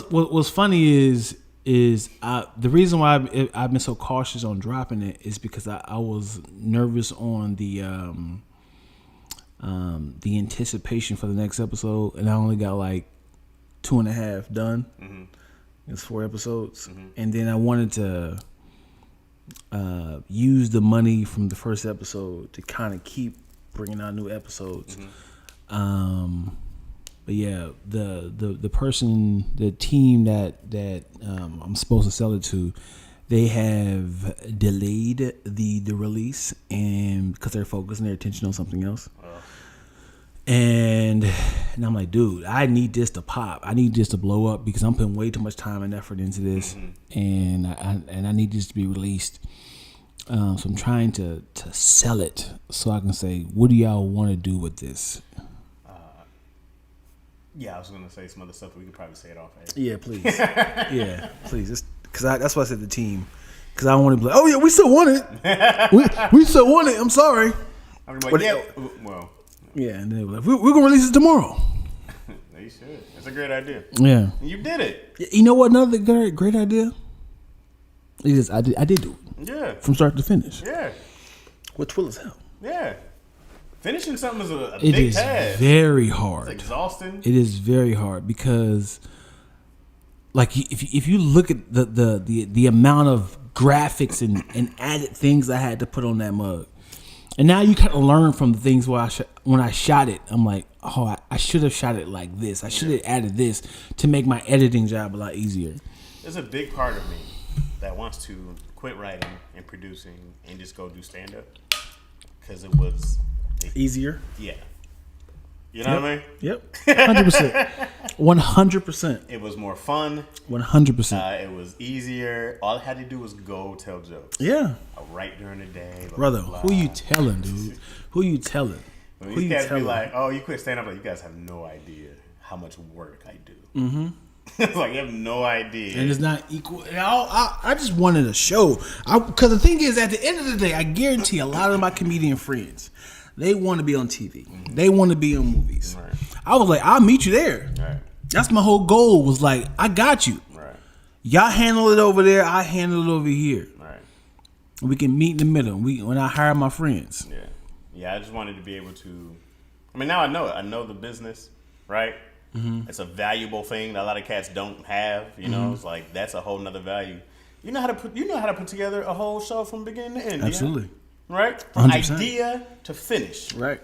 What's funny is the reason why I've been so cautious on dropping it is because I was nervous on the anticipation for the next episode, and I only got like 2.5 done. It's 4 episodes, and then I wanted to use the money from the first episode to kind of keep bringing out new episodes. But yeah, the person, the team that I'm supposed to sell it to, they have delayed the release, and because they're focusing their attention on something else. And I'm like, dude, I need this to pop. I need this to blow up because I'm putting way too much time and effort into this, and I need this to be released. So I'm trying to sell it so I can say, what do y'all want to do with this? Yeah, I was gonna say some other stuff, but we could probably say it off air. Yeah, please. Yeah, please. Because that's why I said the team. Because I don't want to be like, oh yeah, we still want it. we still want it. I'm sorry. I'm like, well. Yeah, and then they're like, we're gonna release it tomorrow. You should. That's a great idea. Yeah. And you did it. You know what? Another great idea. It is. I did do it. Yeah. From start to finish. Yeah. With Twill as hell. Yeah. Finishing something is a big task. It is very hard. It's exhausting. It is very hard because, like, if you look at the amount of graphics and added things I had to put on that mug, and now you kind of learn from the things where when I shot it, I'm like, oh, I should have shot it like this. I should have added this to make my editing job a lot easier. There's a big part of me that wants to quit writing and producing and just go do stand up because it was easier. Yeah. You know what I mean? Yep. 100%. 100%. It was more fun. 100%. It was easier. All I had to do was go tell jokes. Yeah. I'll write during the day. Brother, who you telling, dude? Who you telling? When these cats be like, oh, you quit stand up, like, you guys have no idea how much work I do. Mm-hmm. It's like, you have no idea. And it's not equal. I just wanted a show. Because the thing is, at the end of the day, I guarantee a lot of my comedian friends, they want to be on TV. Mm-hmm. They want to be on movies. Right. I was like, I'll meet you there. Right. That's my whole goal, was like, I got you. Right. Y'all handle it over there, I handle it over here. Right. We can meet in the middle when I hire my friends. Yeah. Yeah, I just wanted to be able to, I mean, now I know it. I know the business, right? Mm-hmm. It's a valuable thing that a lot of cats don't have. You know, it's like, that's a whole nother value. You know how to put together a whole show from beginning to end. Absolutely. Yeah? Right? From 100%. idea to finish. Right.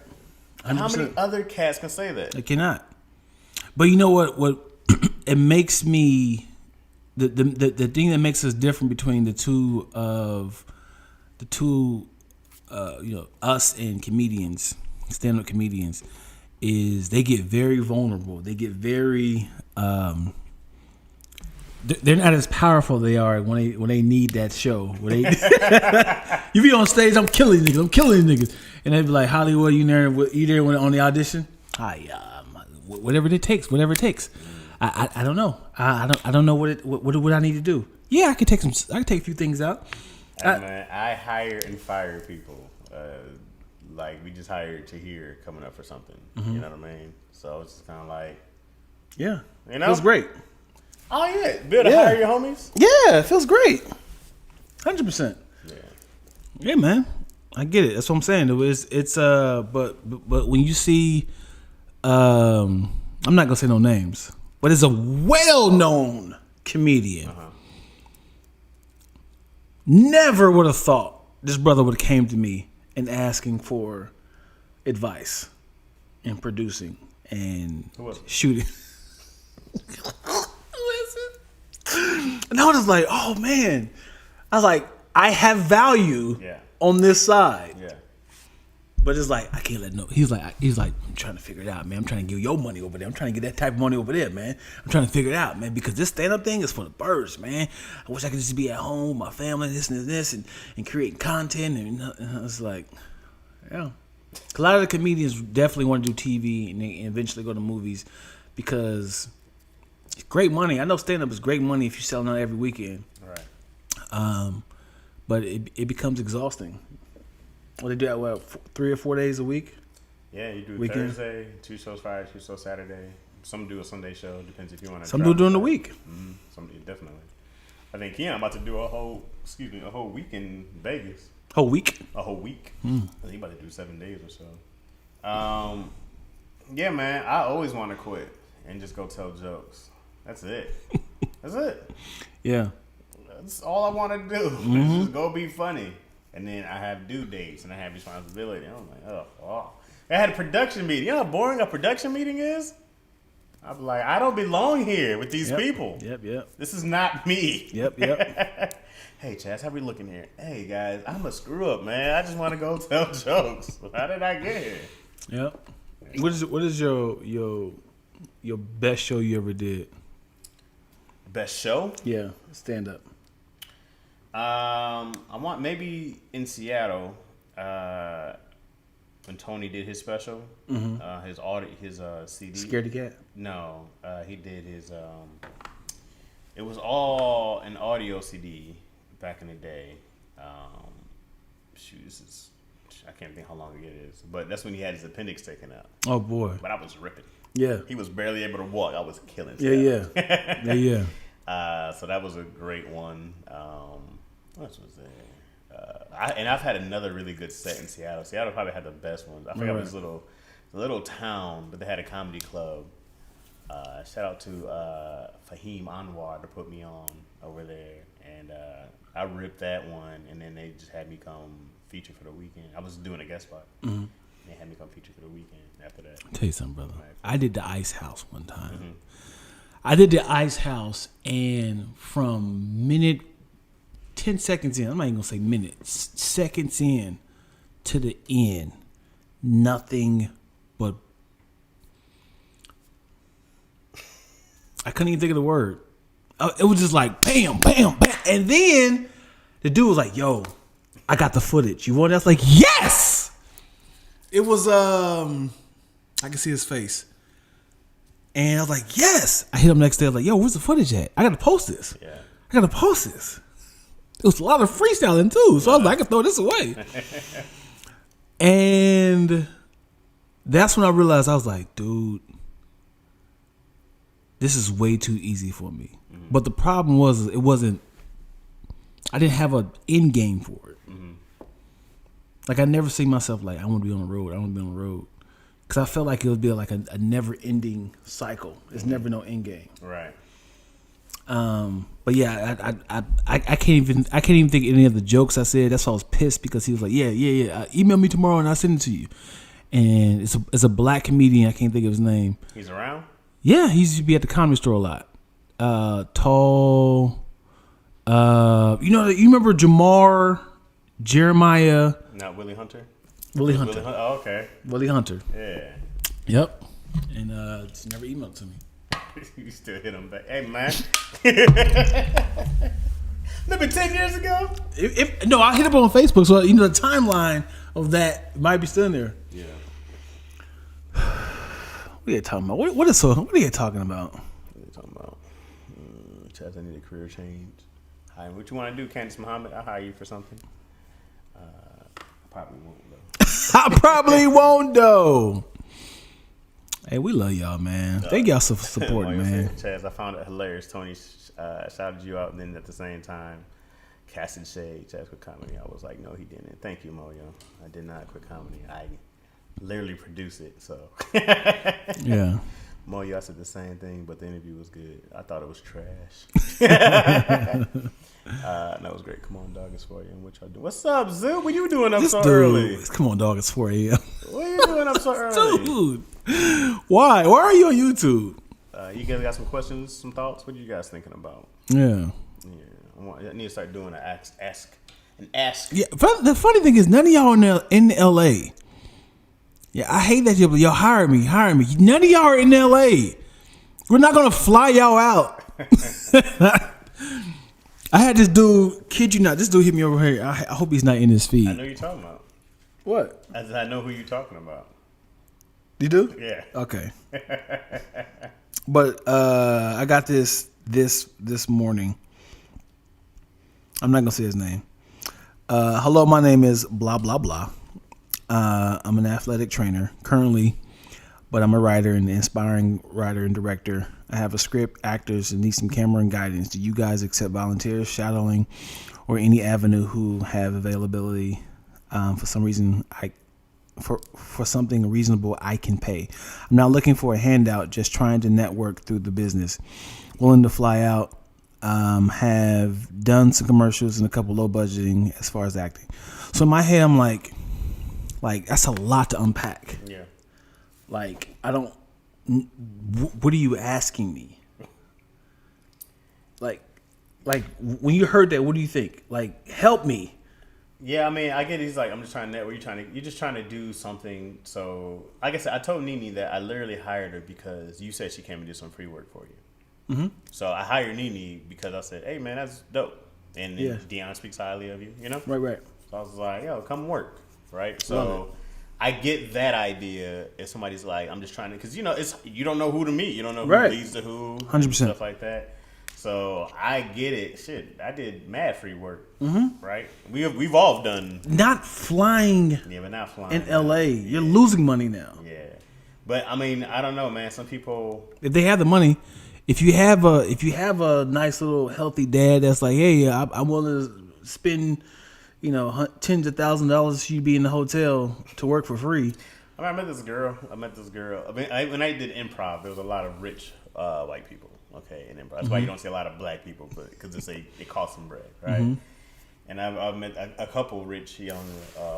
100%. How many other cats can say that? They cannot. But you know what it makes me, the thing that makes us different between the two, us and comedians, stand-up comedians, is they get very vulnerable. They get very they're not as powerful they are when they need that show. When they you be on stage, I'm killing niggas, and they be like, Hollywood, you there when on the audition? Hi, whatever it takes. I don't know. I don't know what I need to do. Yeah, I can take a few things out. Man, I hire and fire people. Like, we just hired Tahir coming up for something. Mm-hmm. You know what I mean? So it's kind of like, yeah, you know, feels great. Oh yeah, be able to hire your homies. Yeah, it feels great. 100%. Yeah. Yeah, man, I get it. That's what I'm saying. It's but when you see, I'm not gonna say no names, but it's a well-known comedian. Uh-huh. Never would have thought this brother would have came to me and asking for advice in producing and shooting. And I was just like, oh man. I was like, I have value on this side. Yeah. But it's like, I can't let no. He's like, I'm trying to figure it out, man. I'm trying to give your money over there. I'm trying to get that type of money over there, man. I'm trying to figure it out, man, because this stand-up thing is for the birds, man. I wish I could just be at home with my family, this and this, and creating content. And I was like, yeah. A lot of the comedians definitely want to do TV and eventually go to movies because it's great money. I know stand-up is great money if you're selling out every weekend. Right. But it becomes exhausting. Well, they do that, 3 or 4 days a week? Yeah, you do Weekend. Thursday, 2 shows Friday, 2 shows Saturday. Some do a Sunday show. Depends if you want to. Some do it during the week. Mm-hmm. Some definitely. I think Keon about to do a whole week in Vegas. Whole week? A whole week. I think he about to do 7 days or so. Yeah, man. I always want to quit and just go tell jokes. That's it. That's it. Yeah. That's all I want to do. Mm-hmm. Just go be funny. And then I have due dates and I have responsibility. And I'm like, oh. I had a production meeting. You know how boring a production meeting is? I'm like, I don't belong here with these people. Yep. This is not me. Yep. Hey, Chaz, how we looking here? Hey, guys, I'm a screw up, man. I just want to go tell jokes. How did I get here? Yep. What is your best show you ever did? Best show? Yeah, stand up. I want maybe in Seattle when Tony did his special, his CD. Scared to Cat? No, he did his. It was all an audio CD back in the day. I can't think how long ago it is, but that's when he had his appendix taken out. Oh boy! But I was ripping. Yeah. He was barely able to walk. I was killing. Yeah. So that was a great one. What else was there? And I've had another really good set in Seattle. Seattle probably had the best ones. I forgot this little town, but they had a comedy club. Shout out to Fahim Anwar to put me on over there, and I ripped that one. And then they just had me come feature for the weekend. I was doing a guest spot. Mm-hmm. They had me come feature for the weekend after that. I'll tell you something, brother. I did the Ice House one time. Mm-hmm. I did the Ice House, and from minute 10 seconds in, I'm not even gonna say minutes, seconds in to the end, nothing but I couldn't even think of the word. It was just like bam, bam, bam, and then the dude was like, "Yo, I got the footage. You want it?" I was like, "Yes!" It was I can see his face. And I was like, yes. I hit him next day. I was like, yo, where's the footage at? I got to post this. Yeah. I got to post this. It was a lot of freestyling too. So I was like, I can throw this away. And that's when I realized, I was like, dude, this is way too easy for me. Mm-hmm. But the problem was, I didn't have an end game for it. Mm-hmm. Like, I never see myself like, I want to be on the road. Because I felt like it would be like a never-ending cycle. There's never no end game. Right. But yeah, I can't even think of any of the jokes I said. That's why I was pissed, because he was like, yeah. Email me tomorrow and I'll send it to you. And it's a black comedian. I can't think of his name. He's around? Yeah, he used to be at the Comedy Store a lot. Tall. You remember Jeremiah? Not Willie Hunter. Willie Hunter. Oh, okay. Willie Hunter. Yeah. Yep. And just never emailed to me. You still hit him back. Hey, man. Maybe 10 years ago? No, I hit up on Facebook, so the timeline of that might be still in there. Yeah. What are you talking about? What are you talking about? What are you talking about? Chaz, I need a career change. Hi, what you want to do, Candace Muhammad? I'll hire you for something. Probably won't, though. I probably won't, though. Hey, we love y'all, man. Thank y'all for supporting, man. Chaz, I found it hilarious. Tony shouted you out, and then at the same time, casting shade. Chaz quit comedy. I was like, no, he didn't. Thank you, Moyo. I did not quit comedy. I literally produced it, so. Yeah. Moyo, I said the same thing, but the interview was good. I thought it was trash. That was great. Come on, dog, it's 4 a.m. What y'all doing? What's up, Zoo? What you doing up so early? Come on, dog, it's 4 a.m. What are you doing up so early? Dude, why? Why are you on YouTube? You guys got some questions, some thoughts? What are you guys thinking about? Yeah. Yeah, I need to start doing an ask. Yeah. The funny thing is, none of y'all in L.A. Yeah, I hate that y'all hire me. None of y'all are in L.A. We're not gonna fly y'all out. I had this dude, kid you not, this dude hit me over here. I hope he's not in his feed. I know you're talking about. What? I know who you're talking about. You do? Yeah. Okay. But I got this morning. I'm not gonna say his name. Hello, my name is blah blah blah. I'm an athletic trainer currently, but I'm a writer and inspiring writer and director. I have a script, actors, and need some camera and guidance. Do you guys accept volunteers, shadowing, or any avenue who have availability? For some reason, for something reasonable, I can pay. I'm not looking for a handout, just trying to network through the business. Willing to fly out. Have done some commercials and a couple low budgeting as far as acting. So in my head, I'm like that's a lot to unpack. Yeah. Like, I don't. What are you asking me? Like when you heard that, what do you think? Like, help me. Yeah, I mean, I get he's like, I'm just trying to network. You're just trying to do something. So, like I said, I told Nene that I literally hired her because you said she came and did some free work for you. Mm-hmm. So I hired Nene because I said, hey man, that's dope. And then Deion speaks highly of you, you know? Right. So I was like, yo, come work. Right? So I get that idea if somebody's like, I'm just trying to, because, you know, you don't know who to meet. You don't know who leads to who. 100%. Stuff like that. So I get it. Shit, I did mad free work. Mm-hmm. Right? We've all done. Not flying. Yeah, but not flying. In L.A. You're losing money now. Yeah. But, I mean, I don't know, man. Some people. If they have the money. If you have a nice little healthy dad that's like, hey, I'm willing to spend, you know, tens of thousands of dollars for you to be in the hotel to work for free. I mean, I met this girl. I mean, when I did improv, there was a lot of rich white people. Okay, in improv. That's why you don't see a lot of black people, but because it costs them bread, right? Mm-hmm. And I've met a couple rich young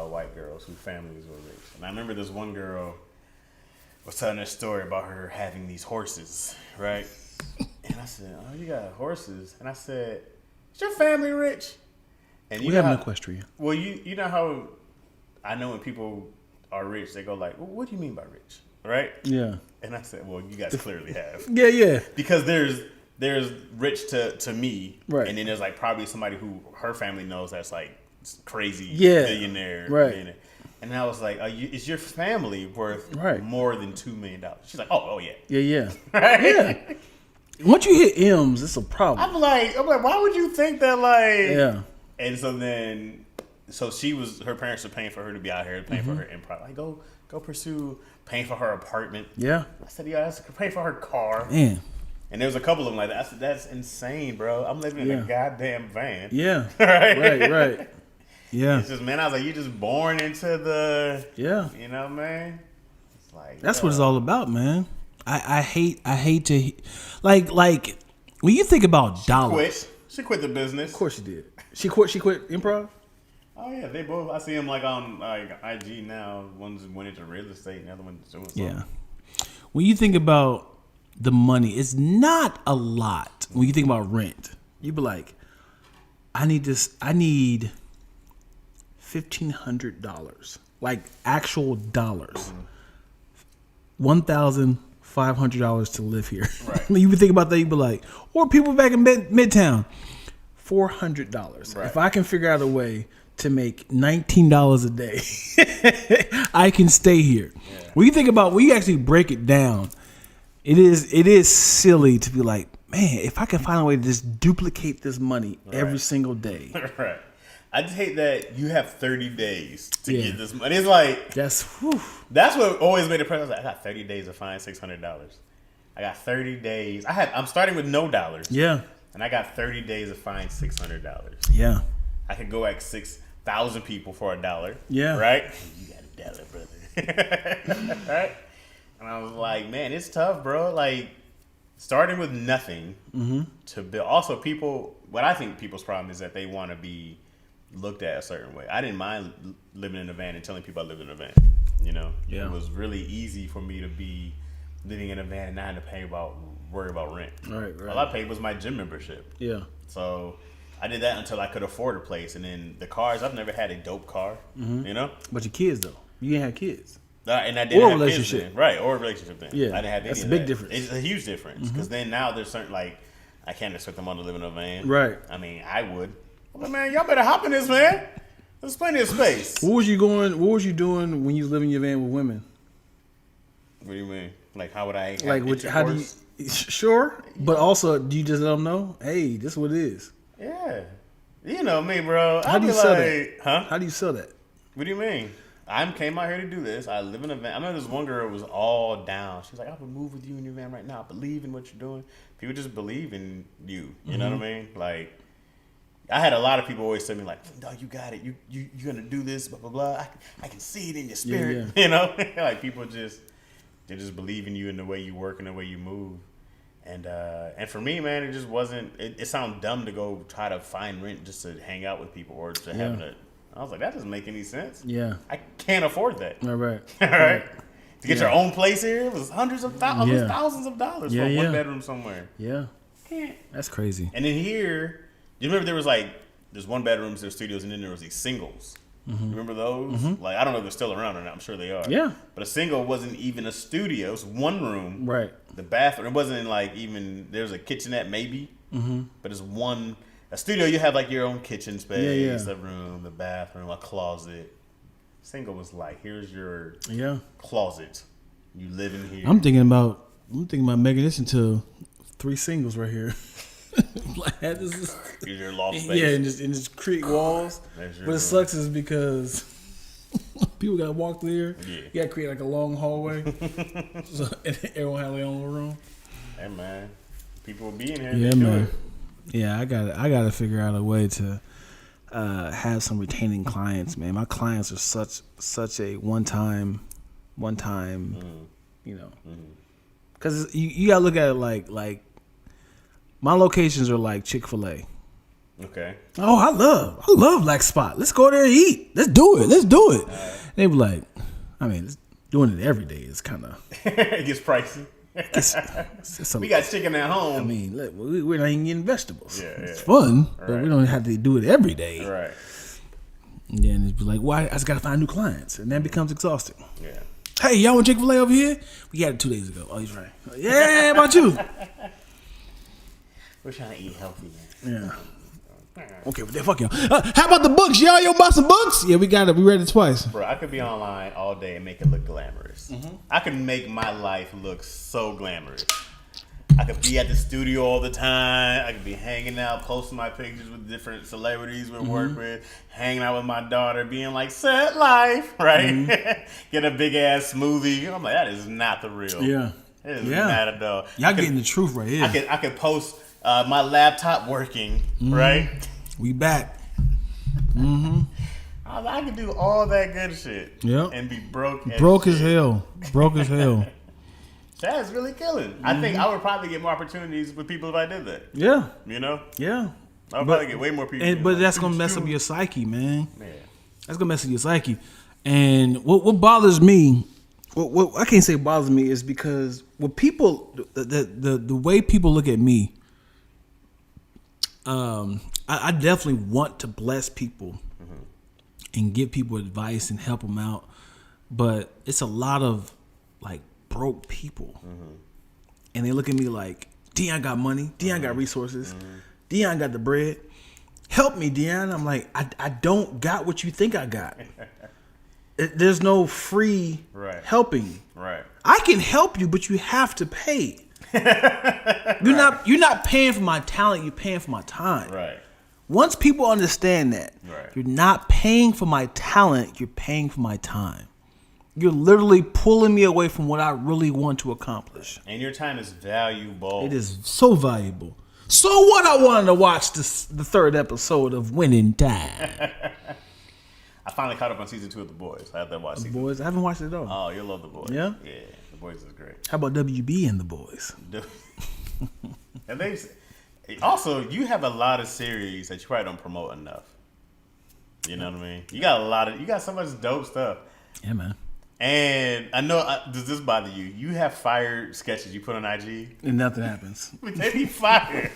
white girls whose families were rich. And I remember this one girl was telling a story about her having these horses, right? And I said, oh, you got horses? And I said, is your family rich? And we have an equestrian. Well, you know how I know when people are rich, they go like, well, what do you mean by rich? Right? Yeah. And I said, well, you guys clearly have. Yeah. Because there's rich to me. Right. And then there's like probably somebody who her family knows that's like crazy billionaire. Right. Billionaire. And I was like, is your family worth more than $2 million? She's like, oh yeah. Yeah. Right? Yeah. Once you hit M's, it's a problem. I'm like, why would you think that? Like, yeah. And so then, her parents are paying for her to be out here, paying for her improv. Like, go pursue paying for her apartment. Yeah. I said, yeah, that's pay for her car. Man. And there was a couple of them like that. I said, that's insane, bro. I'm living in a goddamn van. Yeah. Right. Yeah. It's just, man, I was like, you're just born into the. Yeah. You know, man. It's like that's what it's all about, man. I hate to like when you think about dollars. She quit the business. Of course she did. She quit improv. Oh yeah, they both. I see them like on IG now. One's went into real estate, and the other one's doing something. Yeah. When you think about the money, it's not a lot. When you think about rent, you be like, I need $1,500, like actual dollars. $1,500 to live here. Right. When you think about that, you be like, or people back in Midtown, $400. Right. If I can figure out a way to make $19 a day, I can stay here. Yeah. When you actually break it down, it is silly to be like, man, if I can find a way to just duplicate this money every single day. Right. I just hate that you have 30 days to get this money. It's like that's what always made it press. I was like, I got 30 days to find $600. I got 30 days. I'm starting with no dollars. Yeah. And I got 30 days to find $600. Yeah. I could go at 6,000 people for $1. Yeah. Right? You got $1, brother. Right? And I was like, man, it's tough, bro. Like, starting with nothing to build. Also, what I think people's problem is that they want to be looked at a certain way. I didn't mind living in a van and telling people I lived in a van. You know? Yeah. It was really easy for me to be living in a van and not having to pay about worry about rent. Right. All I paid was my gym membership. Yeah. So I did that until I could afford a place. And then the cars, I've never had a dope car, you know? But your kids, though. You ain't have kids. And I didn't Or have relationship. kids then. Right, or a relationship then. Yeah, I didn't have any that's of a big that. difference. It's a huge difference. Because then now there's certain, like, I can't expect them all to live in a van. Right. I mean, I would. But, man, y'all better hop in this, man. There's plenty of space. What was you doing when you was living in your van with women? What do you mean? Like, how would I have Like, how do you? Sure, but also, do you just let them know? Hey, this is what it is. Yeah. You know me, bro. How do you sell that? Huh? How do you sell that? What do you mean? I came out here to do this. I live in a van. I remember this one girl was all down. She was like, I would move with you in your van right now. I believe in what you're doing. People just believe in you. You know what I mean? Like, I had a lot of people always tell me, like, no, you got it. You're going to do this, blah, blah, blah. I can see it in your spirit. Yeah. You know? Like, people they just believe in you and the way you work and the way you move. And for me, man, it just wasn't, it sounded dumb to go try to find rent just to hang out with people or to have I was like, that doesn't make any sense. Yeah. I can't afford that. All right. All right. To get your own place here, it was hundreds of thousands of dollars for a one bedroom somewhere. Yeah. That's crazy. And then here, you remember there's one bedrooms, there's studios, and then there was these singles. You remember those? Like, I don't know if they're still around or not. I'm sure they are. Yeah. But a single wasn't even a studio. It was one room. Right. The bathroom, it wasn't like even, there's a kitchenette maybe. But it's one, a studio, you have like your own kitchen space, the room, the bathroom, a closet. Single was like, here's your closet. You live in here. I'm thinking about making this into 3 singles right here. Like, here's your loft space. Yeah, and just create walls. But it sucks is because people gotta walk through here. Yeah. You gotta create like a long hallway. So and everyone have their own little room. Hey man, people will be in here. Yeah, man. Yeah, I gotta figure out a way to have some retaining clients, man. My clients are such a one time, you know, because you gotta look at it like my locations are like Chick-fil-A. Okay. Oh, I love Black Spot. Let's go there and eat. Let's do it. They be like, I mean, doing it every day is kind of it gets pricey. We got chicken at home. I mean, look, we're not even getting vegetables. Yeah. It's fun, but we don't have to do it every day. Right. And then it's like, why? I just got to find new clients. And that becomes exhausting. Yeah. Hey, y'all want Chick-fil-A over here? We got it 2 days ago. Oh, he's right. Yeah, how about you? We're trying to eat healthy, man. Yeah. Okay, well, then fuck y'all. How about the books? Y'all bought some books? Yeah, we got it. We read it twice. Bro, I could be online all day and make it look glamorous. I could make my life look so glamorous. I could be at the studio all the time. I could be hanging out, posting my pictures with different celebrities we work with, hanging out with my daughter, being like, set life, right? Get a big ass smoothie. I'm like, that is not the real. Yeah. It is not at all. Y'all getting the truth right here. I could post my laptop working, right? We back. I could do all that good shit. Yeah. And be broke as hell. That's really killing. I think I would probably get more opportunities with people if I did that. Yeah. You know? Yeah. I would probably get way more people. But that's going to mess up your psyche, man. Yeah. That's going to mess up your psyche. And what bothers me, what I can't say bothers me is because what people, the way people look at me, I definitely want to bless people and give people advice and help them out. But it's a lot of like broke people. And they look at me like, Dion got money. Dion got resources. Dion got the bread. Help me, Dion. I'm like, I don't got what you think I got. There's no free helping. Right. I can help you, but you have to pay. You're not paying for my talent, you're paying for my time. Right. Once people understand that, you're not paying for my talent, you're paying for my time. You're literally pulling me away from what I really want to accomplish. And your time is valuable. It is so valuable. So what? I wanted to watch the 3rd episode of Winning Time. I finally caught up on season 2 of The Boys. I have to watch The Boys. I haven't watched it at all. Oh, you'll love The Boys. Yeah? Yeah, The Boys is great. How about WB and The Boys? And they also, you have a lot of series that you probably don't promote enough. You know what I mean? You got so much dope stuff. Yeah, man. And I know, does this bother you? You have fire sketches you put on IG. And nothing happens. They be fire.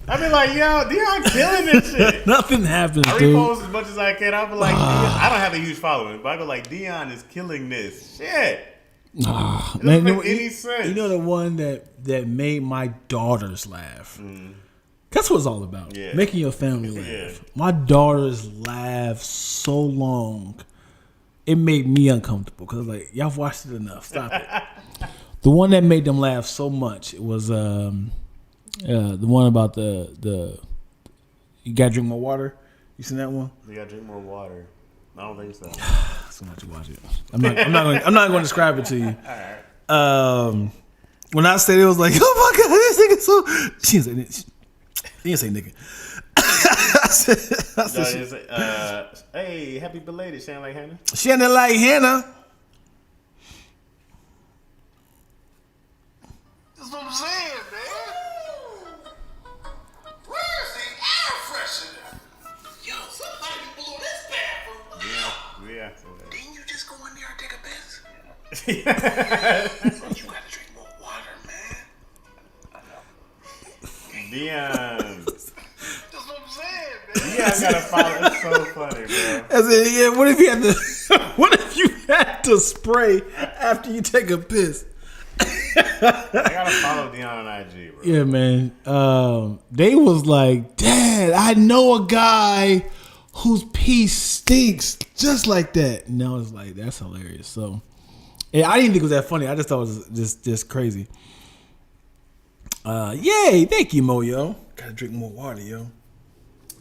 I be like, yo, Dion killing this shit. Nothing happens, I dude. repost as much as I can. I be like, Dion, I don't have a huge following, but I go like, Dion is killing this shit. It doesn't Man, make any sense. You know the one that made my daughters laugh. That's what it's all about. Yeah. Making your family laugh. Yeah. My daughters laughed so long, it made me uncomfortable because like y'all watched it enough. Stop it. The one that made them laugh so much it was the one about the you gotta drink more water. You seen that one? You gotta drink more water. I don't think so. So much to watch it. I'm not going to describe it to you. All right. When I said it was like, oh my god, this nigga so. She didn't say nigga. Hey, happy belated, Shannon like Hannah. Shannon like Hannah. That's what I'm saying, man. Where's the air freshener? Yo, somebody blew this bathroom. Yeah. Didn't you just go in there and take a piss? You gotta drink more water, man. Dion. That's what I'm saying, man. Dion gotta follow. It's so funny, bro. I said, yeah. What if you had to? What if you had to spray after you take a piss? I gotta follow Dion on IG, bro. Yeah, man. They was like, Dad, I know a guy whose pee stinks just like that. And I was like, that's hilarious. So, yeah, I didn't think it was that funny. I just thought it was just crazy. Yay, thank you, Mo, yo. Gotta drink more water, yo.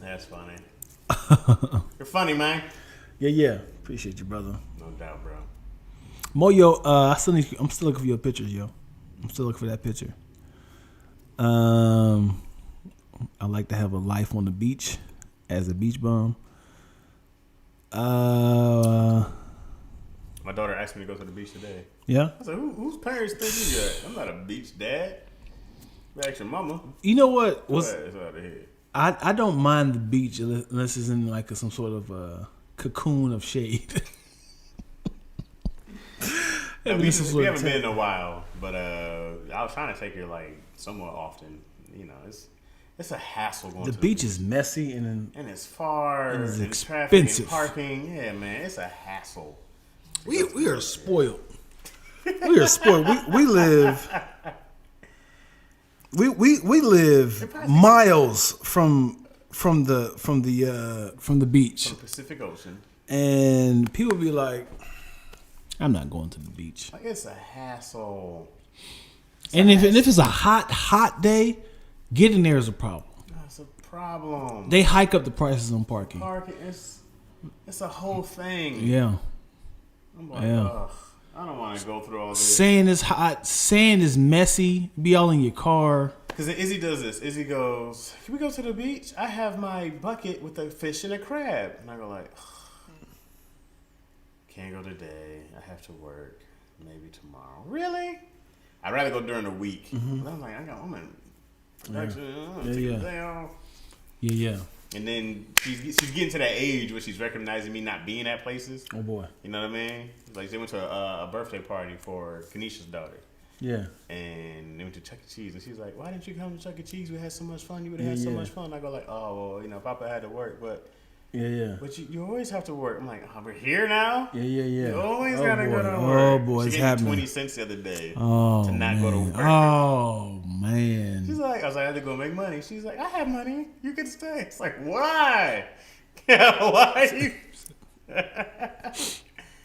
That's funny. You're funny, man. Yeah. Appreciate you, brother. No doubt, bro. Mo, yo, I'm still looking for your pictures, yo. I'm still looking for that picture. I like to have a life on the beach as a beach bum. My daughter asked me to go to the beach today. Yeah. I was like, whose parents think you got? I'm not a beach dad. Ask your mama. You know what? It's out of here. I don't mind the beach unless it's in like some sort of cocoon of shade. No, we haven't been in a while, but I was trying to take her like somewhat often. You know, it's a hassle going The to the beach is messy and it's far and it's and traffic expensive. and parking. Yeah, man, it's a hassle. we are spoiled. We are spoiled. We live. We live miles from the beach, From the Pacific Ocean. and people be like, "I'm not going to the beach." Like, it's a hassle. And if it's a hot day, getting there is a problem. That's a problem. They hike up the prices on parking. Parking, it's a whole thing. Yeah, I'm like, Yeah. ugh, I don't want to go through all this. sand is hot. Sand is messy. Be all in your car. Because Izzy does this. Izzy goes, "Can we go to the beach? I have my bucket with a fish and a crab." And I go like, "Can't go today. I have to work. Maybe tomorrow." Really? I'd rather go during the week. Mm-hmm. But I'm like, I'm in production. I'm gonna Yeah, take yeah. a day off. Yeah. And then she's getting to that age where she's recognizing me not being at places. Oh boy. You know what I mean? Like they went to a birthday party for Kenesha's daughter. Yeah. And they went to Chuck E. Cheese, and she's like, "Why didn't you come to Chuck E. Cheese? We had so much fun. You would have had so much fun." I go like, "Oh, well, you know, Papa had to work, but Yeah. you always have to work." I'm like, "Oh, we're here now. Yeah. You always gotta boy. go to work." Oh boy, she it's gave me happening. 20 cents the other day Oh to not man. go to work. Oh man. She's like, I was like, "I had to go make money." She's like, "I have money. You can stay." It's like, why? Why? You?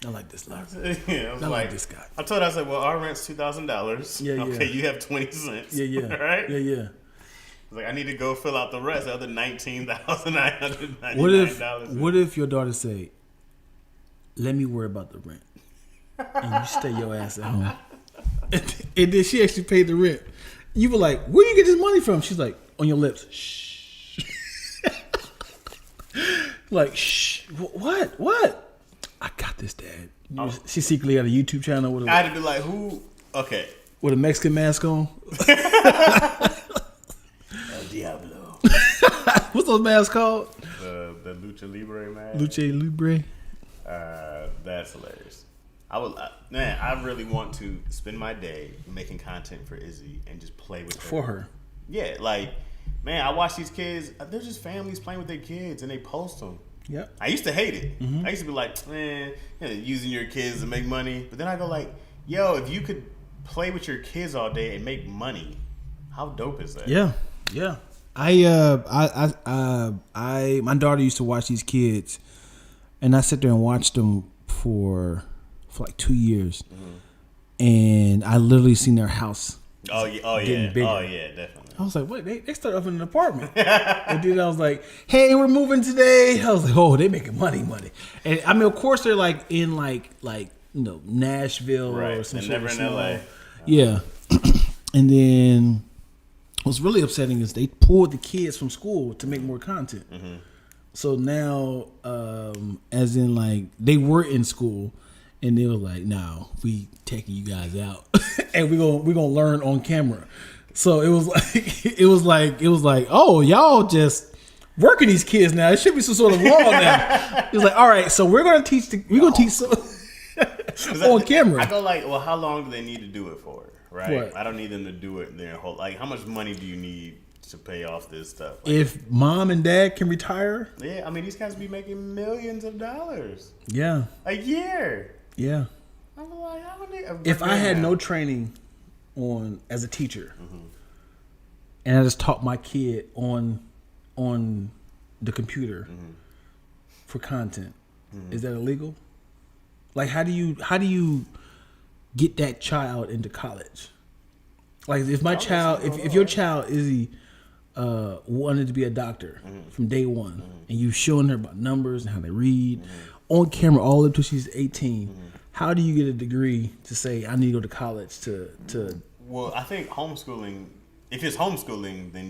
I like this life. Yeah, I was I like, like this guy. I told her, I said, "Well, our rent's $2,000. Yeah, okay, you have 20 cents. Yeah. right? Yeah. I was like, I need to go fill out the rest, the other $19,999. What if your daughter say, "Let me worry about the rent," and you stay your ass at home, and then she actually paid the rent? You were like, "Where you get this money from?" She's like, on your lips. Shh. Like, shh. What? I got this, Dad. She secretly had a YouTube channel with I had to be like, who? Okay. with a Mexican mask on. El Diablo. What's those masks called? The Lucha Libre man. Lucha Libre. That's hilarious. Man, I really want to spend my day making content for Izzy and just play with her. For her. Yeah, like, man, I watch these kids. They're just families playing with their kids, and they post them. Yep. I used to hate it. I used to be like, man, using your kids to make money. But then I go like, yo, if you could play with your kids all day and make money, how dope is that? Yeah. Yeah. My daughter used to watch these kids, and I sit there and watch them for like 2 years, and I literally seen their house. Oh yeah, bigger. Oh yeah, definitely. I was like, wait, they started off in an apartment. And then I was like, hey, we're moving today. I was like, oh, they making money. And I mean, of course, they're like in like Nashville or some and sort never of in small. LA. Yeah. And then what's really upsetting is they pulled the kids from school to make more content. So now, as in like they were in school, and they were like, "No, we taking you guys out, and we're gonna learn on camera." So it was like, oh, y'all just working these kids now. It should be some sort of law now. It was like, all right, so we're gonna teach on camera. I go like, well, how long do they need to do it for? Right? What? I don't need them to do it their whole. Like, how much money do you need to pay off this stuff? Like, If mom and dad can retire, yeah, I mean, these guys be making millions of dollars yeah, a year. yeah. I'm like, I don't need. If I had no training on as a teacher, and I just taught my kid on the computer for content, is that illegal? Like, how do you get that child into college? Like, if my child, if your child Izzy wanted to be a doctor from day one, and you showing her about numbers and how they read on camera all the way up till she's 18. How do you get a degree to say I need to go to college to? Well, I think homeschooling. If it's homeschooling, then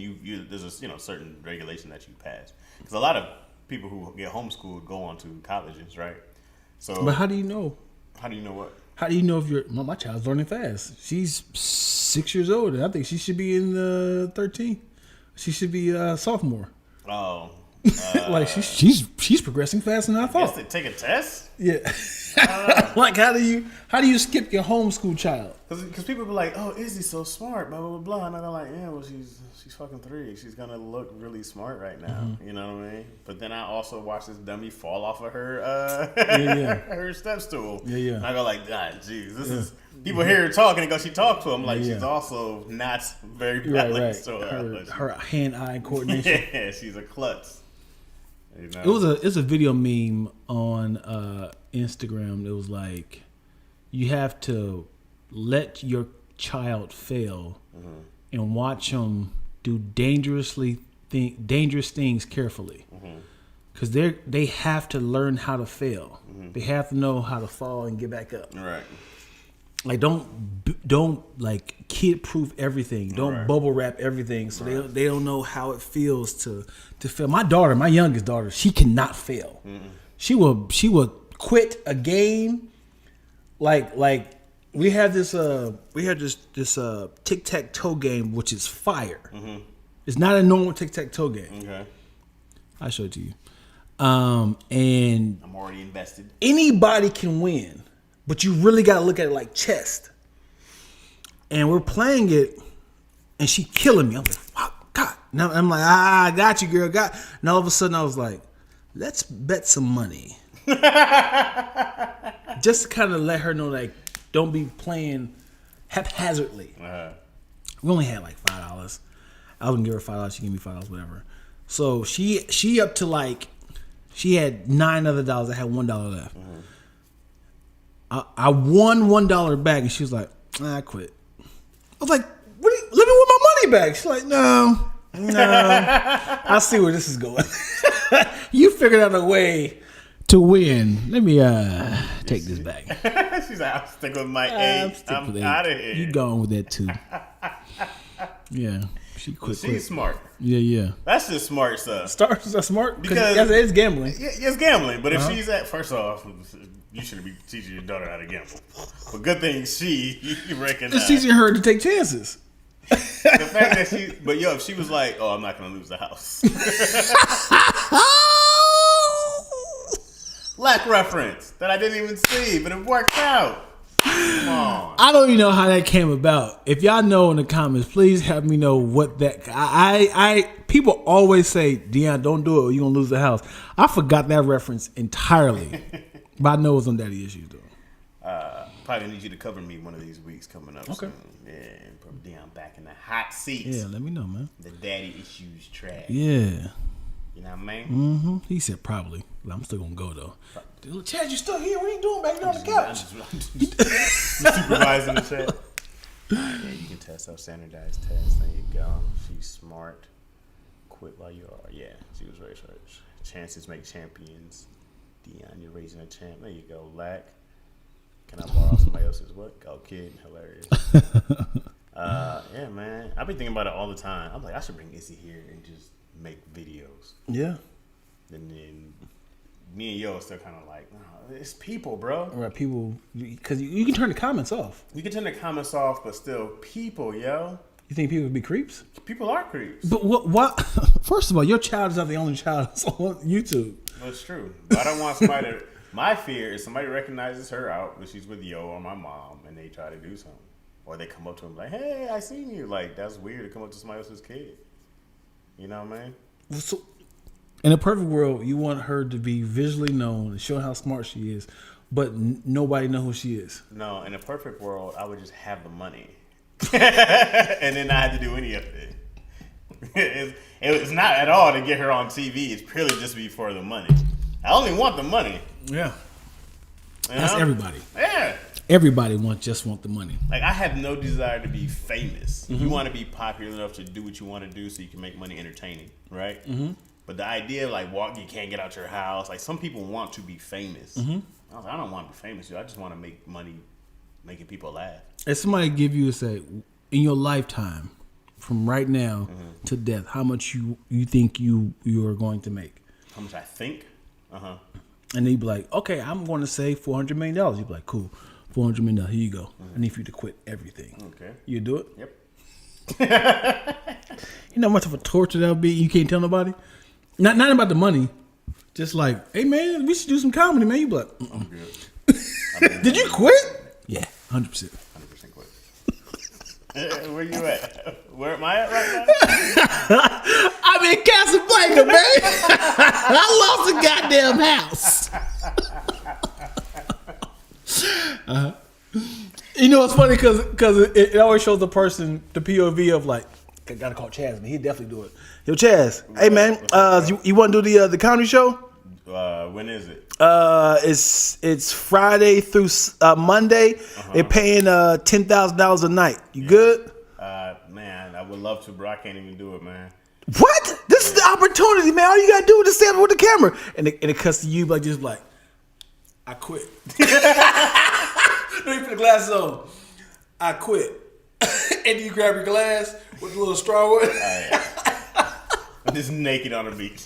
there's a certain regulation that you pass, because a lot of people who get homeschooled go on to colleges, right? So, But how do you know? How do you know what? How do you know if my child's learning fast? She's 6 years old, and I think she should be in 13. She should be a sophomore. Oh, like she's progressing faster than I thought. Yes, they take a test. Yeah. Like, how do you skip your homeschool child? Because people be like, oh, Izzy's so smart, blah, blah, blah, blah. And I'm like, yeah, well, she's fucking 3. She's going to look really smart right now. You know what I mean? But then I also watch this dummy fall off of her her step stool. Yeah. And I go like, God, jeez, this is... People hear her talking and go, she talked to him. Like, she's also not very balanced. Right. Her hand-eye coordination. Yeah, she's a klutz. You know? It was a video meme on Instagram. It was like, you have to let your child fail and watch them do dangerous things carefully, because they have to learn how to fail. They have to know how to fall and get back up. Right. Like, don't like kid proof everything. Don't bubble wrap everything, so they don't know how it feels to fail. My youngest daughter, she cannot fail. She will quit a game. Like we had this tic-tac-toe game, which is fire. It's not a normal tic-tac-toe game. Okay. I'll show it to you. And I'm already invested. anybody can win, but you really got to look at it like chess. And we're playing it, and she killing me. I'm like, wow, God. Now I'm like, I got you, girl. And all of a sudden, I was like, let's bet some money. Just to kind of let her know, like, don't be playing haphazardly. We only had like $5. I was gonna give her $5. She gave me $5, whatever. So she up to like, she had $9 other dollars. I had $1 left. I won $1 back, and she was like, I quit. I was like, let me win my money back. She's like, no. I see where this is going. You figured out a way to win. Let me take this back. She's like, I'll stick with my A. I'm out of here. You gone with that too. Yeah. She quit. She's smart. Yeah. That's just smart stuff. Stars are smart because Because- it's gambling. Yeah, it's gambling, but if she's first off, you shouldn't be teaching your daughter how to gamble. But good thing you recognize. It's teaching her to take chances. The fact that if she was like, oh, I'm not going to lose the house. Black reference that I didn't even see, but it worked out. Come on. I don't even know how that came about. If y'all know in the comments, please have me know what that. I people always say, Deion, don't do it or you're gonna lose the house. I forgot that reference entirely, but I know it's on Daddy Issues though. Probably need you to cover me one of these weeks coming up. Okay. Soon. Yeah, and put Deion back in the hot seat. Yeah, let me know, man. The Daddy Issues track. Yeah. You know what I mean? Mm-hmm. He said probably. I'm still gonna go though. Chad, you still here? What are you doing back there on the couch? I'm just supervising the chat. Yeah, you can test out standardized tests. There you go. She's smart. Quit while you are. Yeah, she was raised right. Chances make champions. Deion, you're raising a champ. There you go. Lack. Can I borrow somebody else's what? Go kid. Hilarious. Yeah, man. I've been thinking about it all the time. I'm like, I should bring Izzy here and just make videos. Yeah. And then me and Yo are still kind of like, no, it's people, bro. Right, people, because you can turn the comments off. You can turn the comments off, but still people, yo. You think people would be creeps? People are creeps. But what? First of all, your child is not the only child that's on YouTube. Well, it's true. But I don't want somebody to... My fear is somebody recognizes her out when she's with Yo or my mom and they try to do something. Or they come up to him like, hey, I seen you. Like, that's weird to come up to somebody else's kid. You know what I mean? So, in a perfect world, you want her to be visually known and show how smart she is, but nobody know who she is. No, in a perfect world, I would just have the money. And then not have to do any of it. It's not at all to get her on TV. It's purely just be for the money. I only want the money. Yeah. You That's know? everybody. Yeah. Everybody just want the money. Like, I have no desire to be famous. You want to be popular enough to do what you want to do so you can make money entertaining, right? Mm-hmm. But the idea of, like, you can't get out your house. Like, some people want to be famous. Mm-hmm. I was like, I don't want to be famous. I just want to make money making people laugh. If somebody give you, say, in your lifetime, from right now to death, how much you think you are going to make? How much I think? Uh-huh. And they'd be like, okay, I'm going to say $400 million. You'd be like, cool, $400 million. Here you go. I need for you to quit everything. Okay. You do it? Yep. You know how much of a torture that would be? You can't tell nobody? Not about the money. Just like, hey, man, we should do some comedy, man. You be like, I'm good. did you quit? Yeah, 100%. 100% quit. Where you at? Where am I at right now? I'm in Casablanca, man. I lost a goddamn house. You know, it's funny because it always shows the person, the POV of like, I gotta call Chaz, man. He'd definitely do it. Yo, Chaz, hey, man, you want to do the comedy show? When is it? It's Friday through Monday. They're paying $10,000 a night. You good? Man, I would love to, bro. I can't even do it, man. What? This is the opportunity, man. All you gotta do is just stand with the camera, and it cuts to you like, I quit. Let me put the glasses on. I quit. And you grab your glass with a little straw in it. I'm just naked on the beach.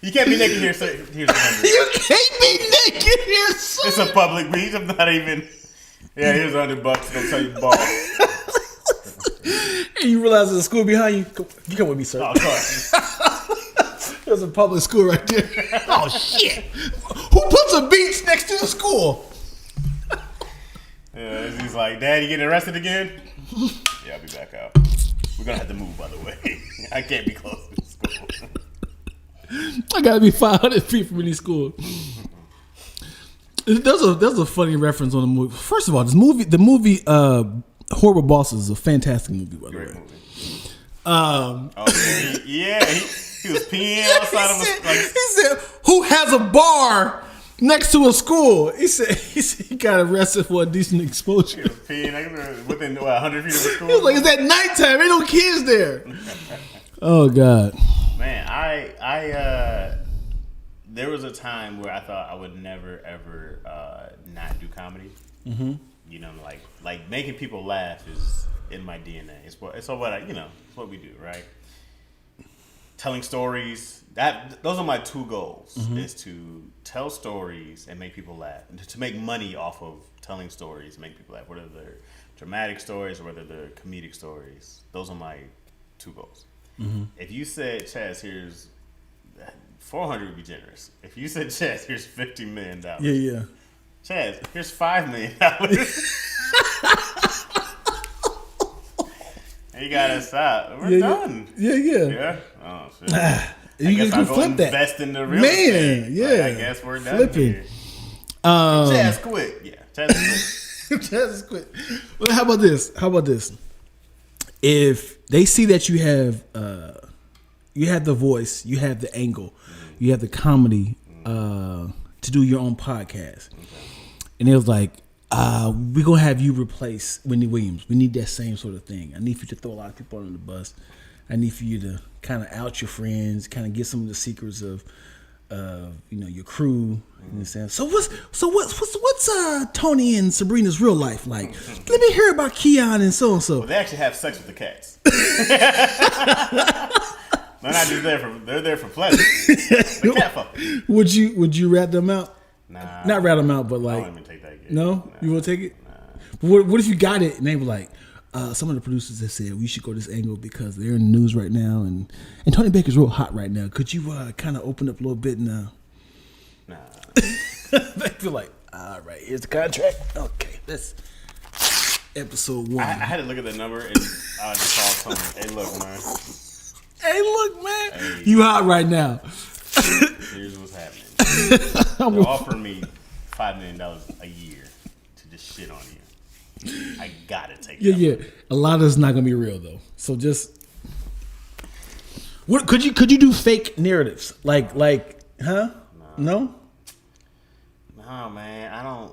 You can't be naked here. So here's $100. You can't be naked here, son. It's a public beach. I'm not even. Yeah, here's $100. Don't tell you balls. And you realize there's a school behind you. You come with me, sir. Oh, sorry. There's a public school right there. Oh shit! Who puts a beach next to the school? Yeah, he's like, Dad, you getting arrested again? Yeah, I'll be back out. We're gonna have to move, by the way. I can't be close to the school. I gotta be 500 feet from any school. There's a funny reference on the movie. First of all, the movie Horrible Bosses is a fantastic movie, by the way. Great movie. He was peeing outside of us. Like, he said, "Who has a bar next to a school?" He said he got arrested for a decent exposure. he was peeing within 100 feet of the school. He was like, "It's at nighttime. Ain't no kids there." Oh God. Man, I there was a time where I thought I would never ever not do comedy. Mm-hmm. You know, like making people laugh is in my DNA. It's what it's what we do, right? Telling stories. Those are my two goals: is to tell stories and make people laugh, and to make money off of telling stories and make people laugh. Whether they're dramatic stories or whether they're comedic stories, those are my two goals. Mm-hmm. If you said, Chaz, here's 400 would be generous. If you said, Chaz, here's $50 million. Yeah. Chaz, here's $5 million. You gotta stop. We're done. Yeah. Yeah. Oh shit. You guess can I'll go flip that. invest in the real estate. Yeah. Like, I guess we're done Flipping. here. Chaz quit. Yeah. Chaz quit. Just quit. Well, how about this? If they see that you have the voice, you have the angle, you have the comedy to do your own podcast, and it was like, we're gonna have you replace Wendy Williams. We need that same sort of thing. I need for you to throw a lot of people under the bus. I need for you to kind of out your friends, kind of get some of the secrets of your crew. You understand? So what's Tony and Sabrina's real life like? Let me hear about Keon and so and so. Well, they actually have sex with the cats. They're not just they're there for pleasure. The cat fuck. Would you rat them out? Nah. Not rat them out, but I like. don't even take that. No? Nah. You won't take it? Nah. But what if you got it and they were like, some of the producers that said we should go this angle because they're in the news right now and Tony Baker's real hot right now. Could you kind of open up a little bit now? Nah. They feel like, all right, here's the contract. Okay, that's episode 1. I had to look at the number and I just called Tony. Hey, look, man. Hey, look, man. Hey. You hot right now. Here's what's happening. They're offering me $5 million a year to just shit on you. I gotta take that. Yeah. A lot of it's not gonna be real though. So just what could you do fake narratives like huh? No, man. I don't.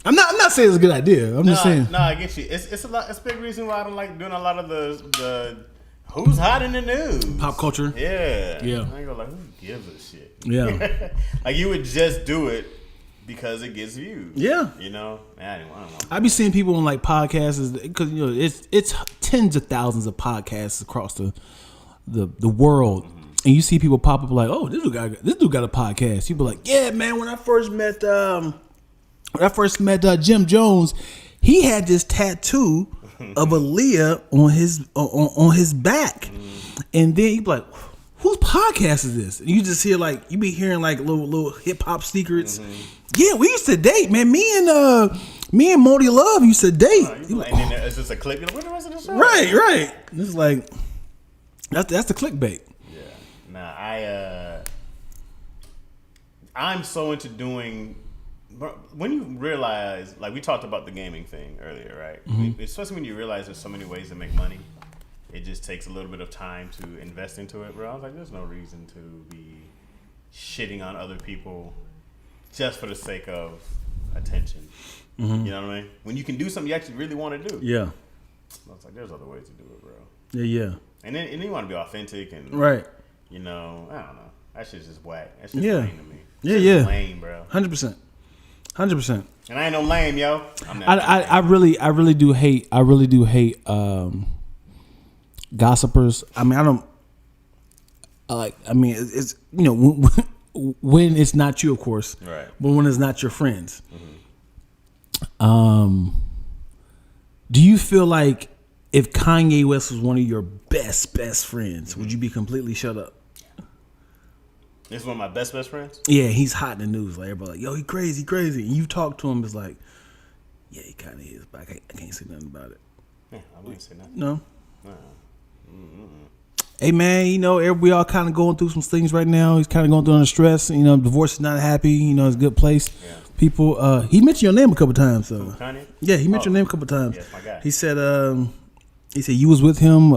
I'm not saying it's a good idea. I'm just saying. No, I get you. It's a lot. It's a big reason why I don't like doing a lot of the who's hot in the news. Pop culture. Yeah. I go like, who gives a shit? Yeah. Like you would just do it because it gets views. Yeah. You know? I don't know. I be seeing people on like podcasts because it's tens of thousands of podcasts across the world, and you see people pop up like, oh, this dude got a podcast. You be like, yeah, man. When I first met Jim Jones, he had this tattoo of Aaliyah on his back, and then you be like, whose podcast is this? And you just hear like you be hearing like little hip hop secrets. Yeah, we used to date, man. Me and Modi Love used to date. And then it's just a clip. What the rest of the show? Right. It's like that's the clickbait. Yeah. Nah, I'm so into doing. When you realize, like we talked about the gaming thing earlier, right? Especially when you realize there's so many ways to make money, it just takes a little bit of time to invest into it, bro. I was like, there's no reason to be shitting on other people just for the sake of attention. You know what I mean? When you can do something you actually really want to do. Yeah. I was like, there's other ways to do it, bro. Yeah. And then you want to be authentic and you know, I don't know. That shit's just whack. That shit's lame to me. Yeah. Lame, bro. 100%. And I ain't no lame, yo. I really do hate gossipers. I mean, it's when it's not you, of course. Right. But when it's not your friends. Do you feel like if Kanye West was one of your best friends, would you be completely shut up? This is one of my best friends? Yeah, he's hot in the news. Like everybody like, yo, he crazy. And you talk to him, it's like, yeah, he kind of is, but I can't say nothing about it. Yeah, I wouldn't say nothing. No. Hey man, we all kind of going through some things right now. He's kind of going through under stress. Divorce is not happy. It's a good place. Yeah. People, he mentioned your name a couple times. So Kanye? yeah, he mentioned your name a couple times. Yeah, my guy. He said you was with him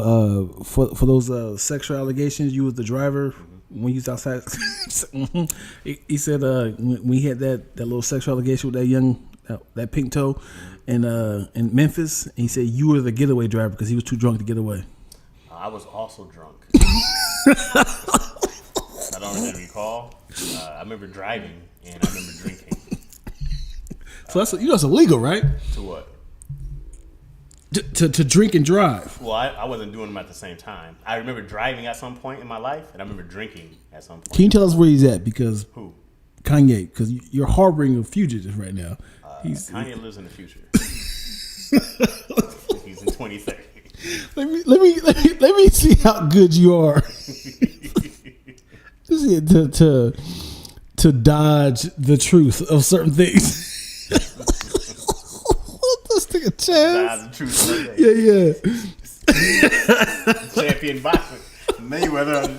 for those sexual allegations. You was the driver when you was outside. He said when he had that little sexual allegation with that pink toe in Memphis, and he said you were the getaway driver because he was too drunk to get away. I was also drunk. I don't really recall. I remember driving and I remember drinking. So that's illegal, right? To what? To drink and drive. Well, I wasn't doing them at the same time. I remember driving at some point in my life, and I remember drinking at some point. Can you tell us where he's at? Because Who? Kanye, because you're harboring a fugitive right now. Kanye lives in the future. He's in 2030. Let me see how good you are. to dodge the truth of certain things. Let's take a chance. Dodge the truth. Yeah. Champion boxer. Mayweather.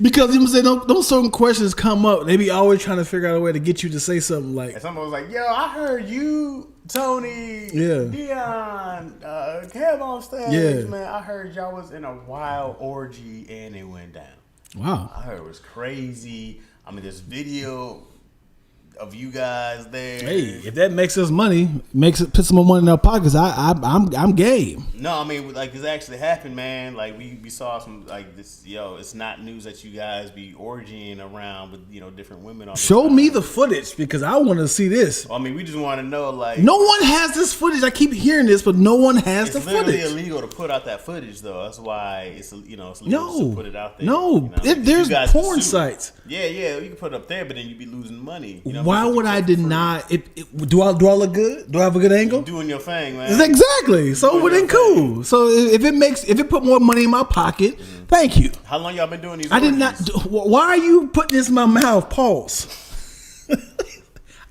Because you say those certain questions come up, they be always trying to figure out a way to get you to say something like. And someone was like, "Yo, I heard you, Tony, Dion, Kev on stage, man. I heard y'all was in a wild orgy and it went down. Wow. I heard it was crazy. I mean, this video of you guys there. Hey, if that makes us money, put some more money in our pockets, I'm game. No, I mean, like, it's actually happened, man. Like, we saw some, like, this, it's not news that you guys be orgying around with, different women. On Show me the footage because I want to see this. I mean, we just want to know, like. No one has this footage. I keep hearing this, but no one has the footage. It's literally illegal to put out that footage, though. That's why it's illegal to put it out there. No, there's porn sites. Yeah, you can put it up there, but then you'd be losing money. Why would I deny it? Do I look good? Do I have a good angle? You're doing your thing, man. Exactly. So we're then cool. So if it put more money in my pocket, thank you. How long y'all been doing these? I did not. Why are you putting this in my mouth? Pause.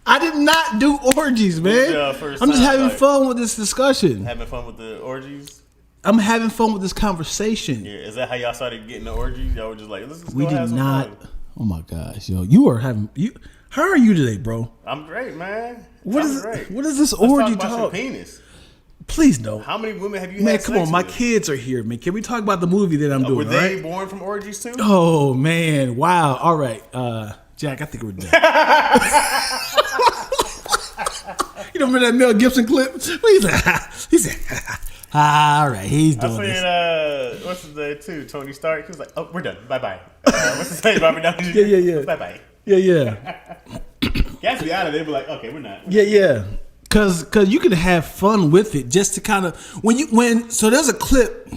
I did not do orgies, man. I'm just having fun with this discussion. Having fun with the orgies. I'm having fun with this conversation. Yeah, is that how y'all started getting the orgies? Y'all were just like, let's we go did have some not. fun. Oh my gosh, yo, you are having you. How are you today, bro? I'm great, man. What is this Let's orgy talk? About talk? your penis. Please no. How many women have you man, had come sex on, my with? kids are here, man. Can we talk about the movie that I'm doing? Were they right? born from orgies too? Oh man, wow. All right, Jack, I think we're done. You don't remember that Mel Gibson clip? He said, all right, he's doing this. What's his name too? Tony Stark. He was like, oh, we're done. Bye bye. What's his name? Robert Downey Jr. Yeah. Bye bye. Yeah. Guys be out of there. Be like, okay, we're not. Yeah. Cause you can have fun with it just to kind of so there's a clip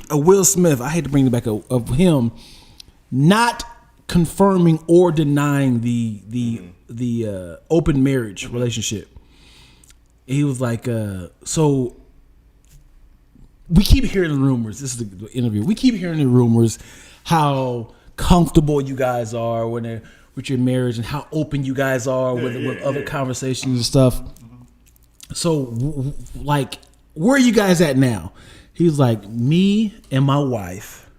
of Will Smith. I hate to bring it back of him not confirming or denying the open marriage relationship. He was like, so we keep hearing the rumors. This is the interview. We keep hearing the rumors how comfortable you guys are with your marriage and how open you guys are with other conversations and stuff. So, like, where are you guys at now? He was like, me and my wife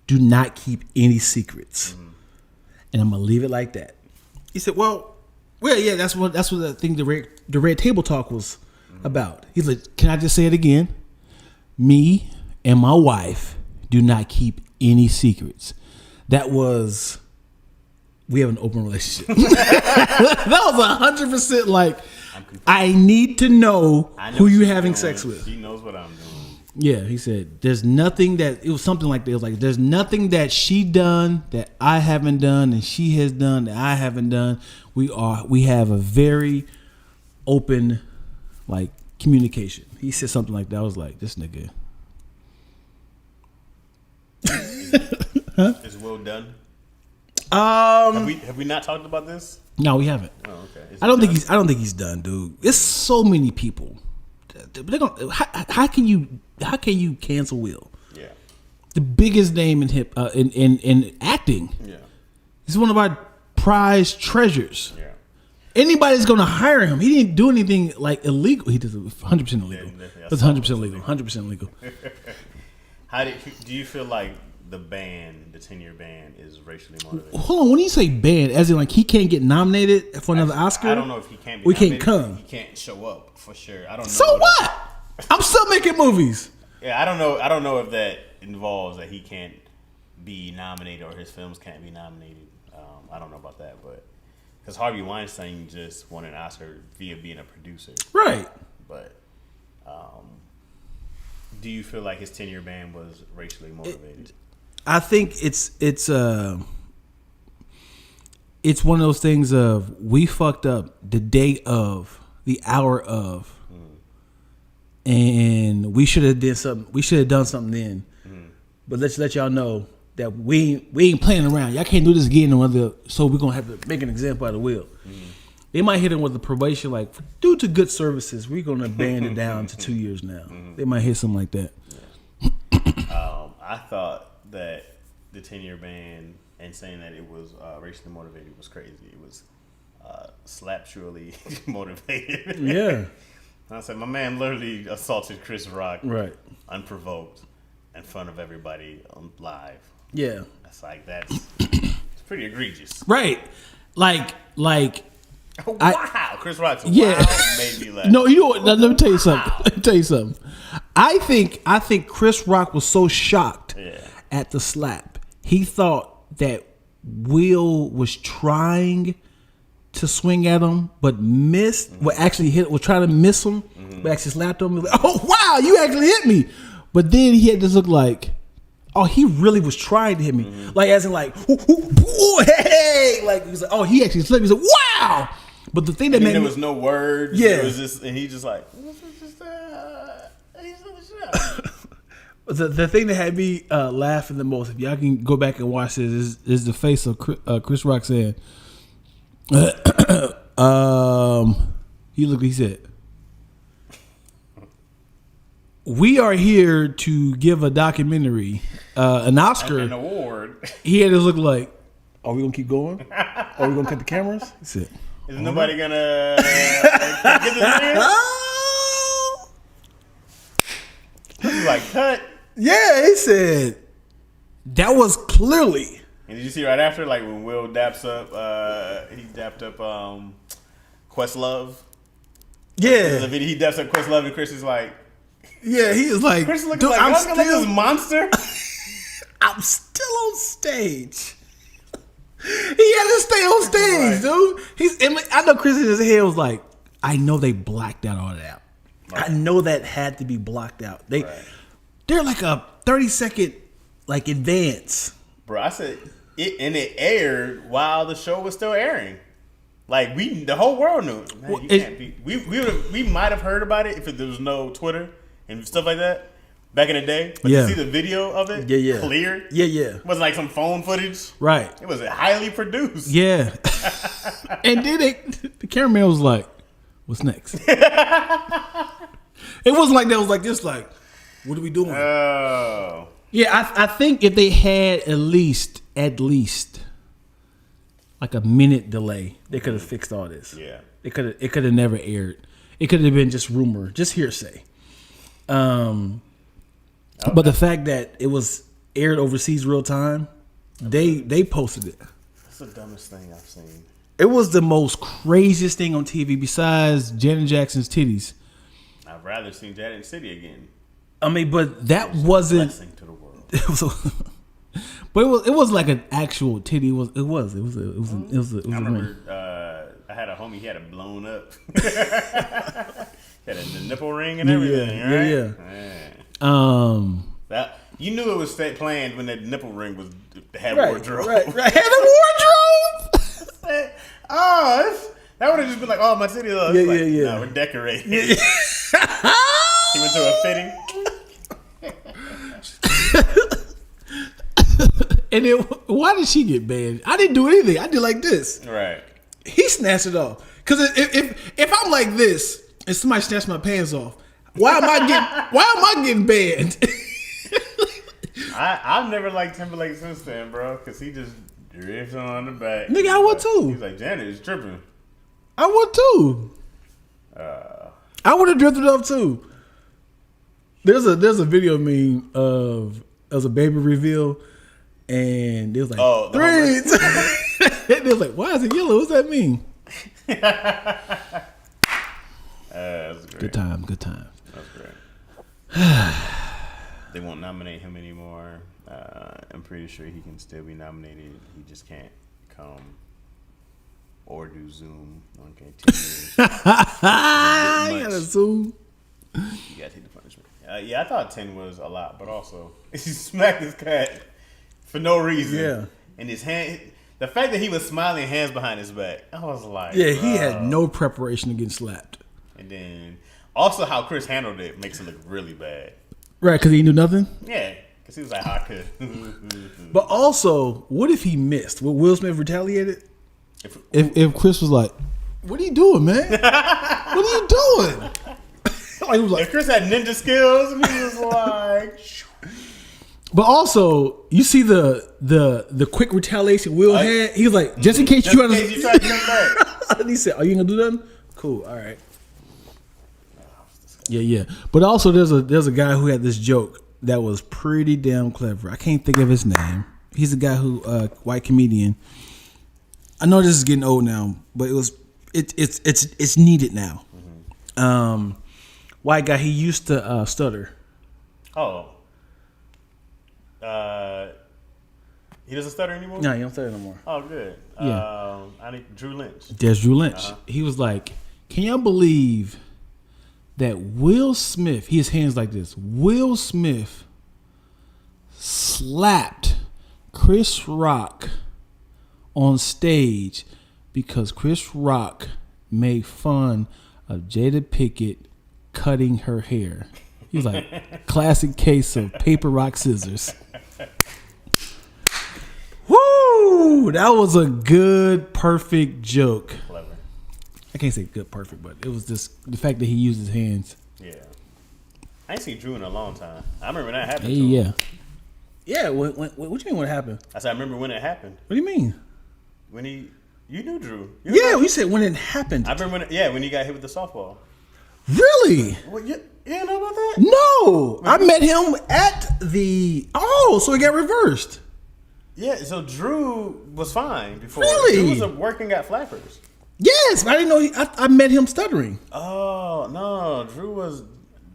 do not keep any secrets. And I'm going to leave it like that. He said, well, yeah, that's what I think the Red Table Talk was about. He's like, can I just say it again? Me and my wife do not keep any secrets. We have an open relationship. That was 100% like, I need to know who you're having sex with. She knows what I'm doing. Yeah, he said, there's nothing that, it was something like this. Like, there's nothing that she done that I haven't done and she has done that I haven't done. We have a very open, like, communication. He said something like that. I was like, this nigga. Is Will done? Have we not talked about this? No, we haven't. Oh, okay. I don't think he's done, dude. There's so many people. How can you cancel Will? Yeah. The biggest name in acting. Yeah. He's one of our prized treasures. Yeah. Anybody's gonna hire him. He didn't do anything like illegal. He did 100% illegal. Yeah, It's 100% illegal. 100% legal. Do you feel like the 10-year ban is racially motivated? Hold on, when you say ban, as in like he can't get nominated for another Oscar? I don't know if he can't. We can't come. He can't show up for sure. I don't know. So what? I'm still making movies. Yeah, I don't know. I don't know if that involves that he can't be nominated or his films can't be nominated. I don't know about that, but because Harvey Weinstein just won an Oscar via being a producer, Right. But do you feel like his 10-year ban was racially motivated? I think it's one of those things of we fucked up the day of, the hour of, and we should have did something. We should have done something then. But let's let y'all know that we ain't playing around. Y'all can't do this again. So we're gonna have to make an example out of Will. They might hit him with the probation, like due to good services, we're gonna ban it down to 2 years now. They might hit something like that. I thought that the 10-year ban and saying that it was racially motivated was crazy. It was slapsurely motivated. Yeah. I said, my man literally assaulted Chris Rock, Right. unprovoked, in front of everybody on live. Yeah. That's like it's pretty egregious. Right. Like. Wow, Chris Rock's Yeah. wow made me laugh. No, you know what? Let me tell you something. Let me tell you something. I think Chris Rock was so shocked at the slap. He thought that Will was trying to swing at him, but missed. Well, actually was trying to miss him, but actually slapped him. He was like, oh wow, you actually hit me. But then he had this look like, oh, he really was trying to hit me. Like as in like, ooh, hey, like he was like, oh, he actually slipped. He said, wow. But the thing that made there was no words. Yeah. It was just, and he just like, the thing that had me laughing the most, if y'all can go back and watch this, is the face of Chris Rock saying, he said, we are here to give a documentary, an Oscar, an award. He had this look like, are we gonna keep going? Are we gonna cut the cameras? He said, is nobody gonna get this man? This is like cut. Yeah, he said that was clearly. And did you see right after, like when Will daps up, he dapped up Questlove. Yeah, The video he daps up Questlove, and Chris is like, yeah, he is like, Chris looking dude, like, I'm I'm like still, this monster. I'm still on stage. He had to stay on stage, dude. I know Chris in his head was like, I know they blacked out all that. Right. I know that had to be blocked out. They're like a 30-second like advance. Bro, I said it aired while the show was still airing. Like the whole world knew. Man, you can't be. We might have heard about it if there was no Twitter and stuff like that back in the day. But to see the video of it, clear, it wasn't like some phone footage, right? It was highly produced, yeah. And then the cameraman was like, "What's next?" It wasn't like that. It was like this, like, what are we doing? Oh, yeah. I think if they had at least like a minute delay, they could have fixed all this. Yeah, it could have never aired. It could have been just rumor, just hearsay. But the fact that it was aired overseas real time, they posted it. That's the dumbest thing I've seen. It was the most craziest thing on TV besides Janet Jackson's titties. I'd rather see Janet City again. I mean, but that wasn't. Blessing to the world. It was, but it was like an actual titty. It was a remember I had a homie. He had it blown up. He had the nipple ring and everything. Right? Yeah. That you knew it was planned when that nipple ring had right, wardrobe. Right. Had a wardrobe. That would have just been like, oh, my city love. Yeah. No, we're decorating. He went to a fitting. And then, why did she get banned? I didn't do anything. I did like this. Right. He snatched it off. Because if I'm like this and somebody snatched my pants off, why am I getting banned? I've never liked Timberlake since then, bro, because he just drifts on the back. Nigga, I would too. He's like, Janet is tripping. I would too. I would have drifted up too. There's a video meme of a baby reveal, and it was like three. And it was like, why is it yellow? What's that mean? That's great. Good time. That's great. They won't nominate him anymore. I'm pretty sure he can still be nominated. He just can't come or do Zoom on TV. You gotta Zoom. You gotta take the punishment. I thought 10 was a lot, but also he smacked his cat for no reason. Yeah. And his hand, the fact that he was smiling, hands behind his back, I was like, yeah, he had no preparation to get slapped. And then also how Chris handled it makes it look really bad. Right, because he knew nothing? Yeah, because he was like, I could. But also, what if he missed? Would Will Smith retaliated? If Chris was like, what are you doing, man? What are you doing? Like, he was like, if Chris had ninja skills, and he was like, But also, you see the quick retaliation Will had. He was like, just in case Just you in case you try to come back. And he said, "Are you gonna do nothing? Cool, all right." Yeah. But also, there's a guy who had this joke that was pretty damn clever. I can't think of his name. He's a guy who white comedian. I know this is getting old now, but it's needed now. White guy. He used to stutter. Oh. He doesn't stutter anymore? No, he don't stutter no more. Oh, good. Yeah. I need Drew Lynch. There's Drew Lynch. He was like, "Can y'all believe that Will Smith?" His hands like this. Will Smith slapped Chris Rock on stage because Chris Rock made fun of Jada Pinkett cutting her hair. He was like, classic case of paper, rock, scissors. Woo! That was a good, perfect joke. Clever. I can't say good, perfect, but it was just the fact that he used his hands. Yeah. I ain't seen Drew in a long time. I remember when that happened Hey, to him. yeah. Yeah, what do you mean what happened? I said, I remember when it happened. What do you mean? When you knew Drew. You Yeah, know? you said when it happened. I remember when he got hit with the softball. Really? Well, you didn't know about that? No. I met him at the... Oh, so it got reversed. Yeah, so Drew was fine before. Really? Drew was working at Flappers. Yes, but I didn't know... I met him stuttering. Oh, no. Drew was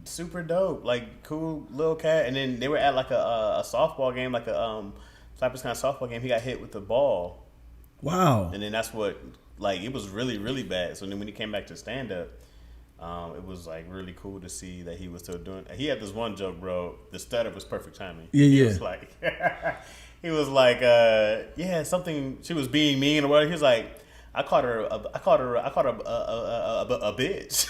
super dope. Like, cool little cat. And then they were at like a softball game, like a Flappers kind of softball game. He got hit with the ball. Wow. And then that's what... Like, it was really, really bad. So then when he came back to stand-up, it was like really cool to see that he was still doing. He had this one joke, bro. The stutter was perfect timing. Yeah, he yeah. Was like, he was like, yeah, something. She was being mean or whatever. He was like, I called her a bitch.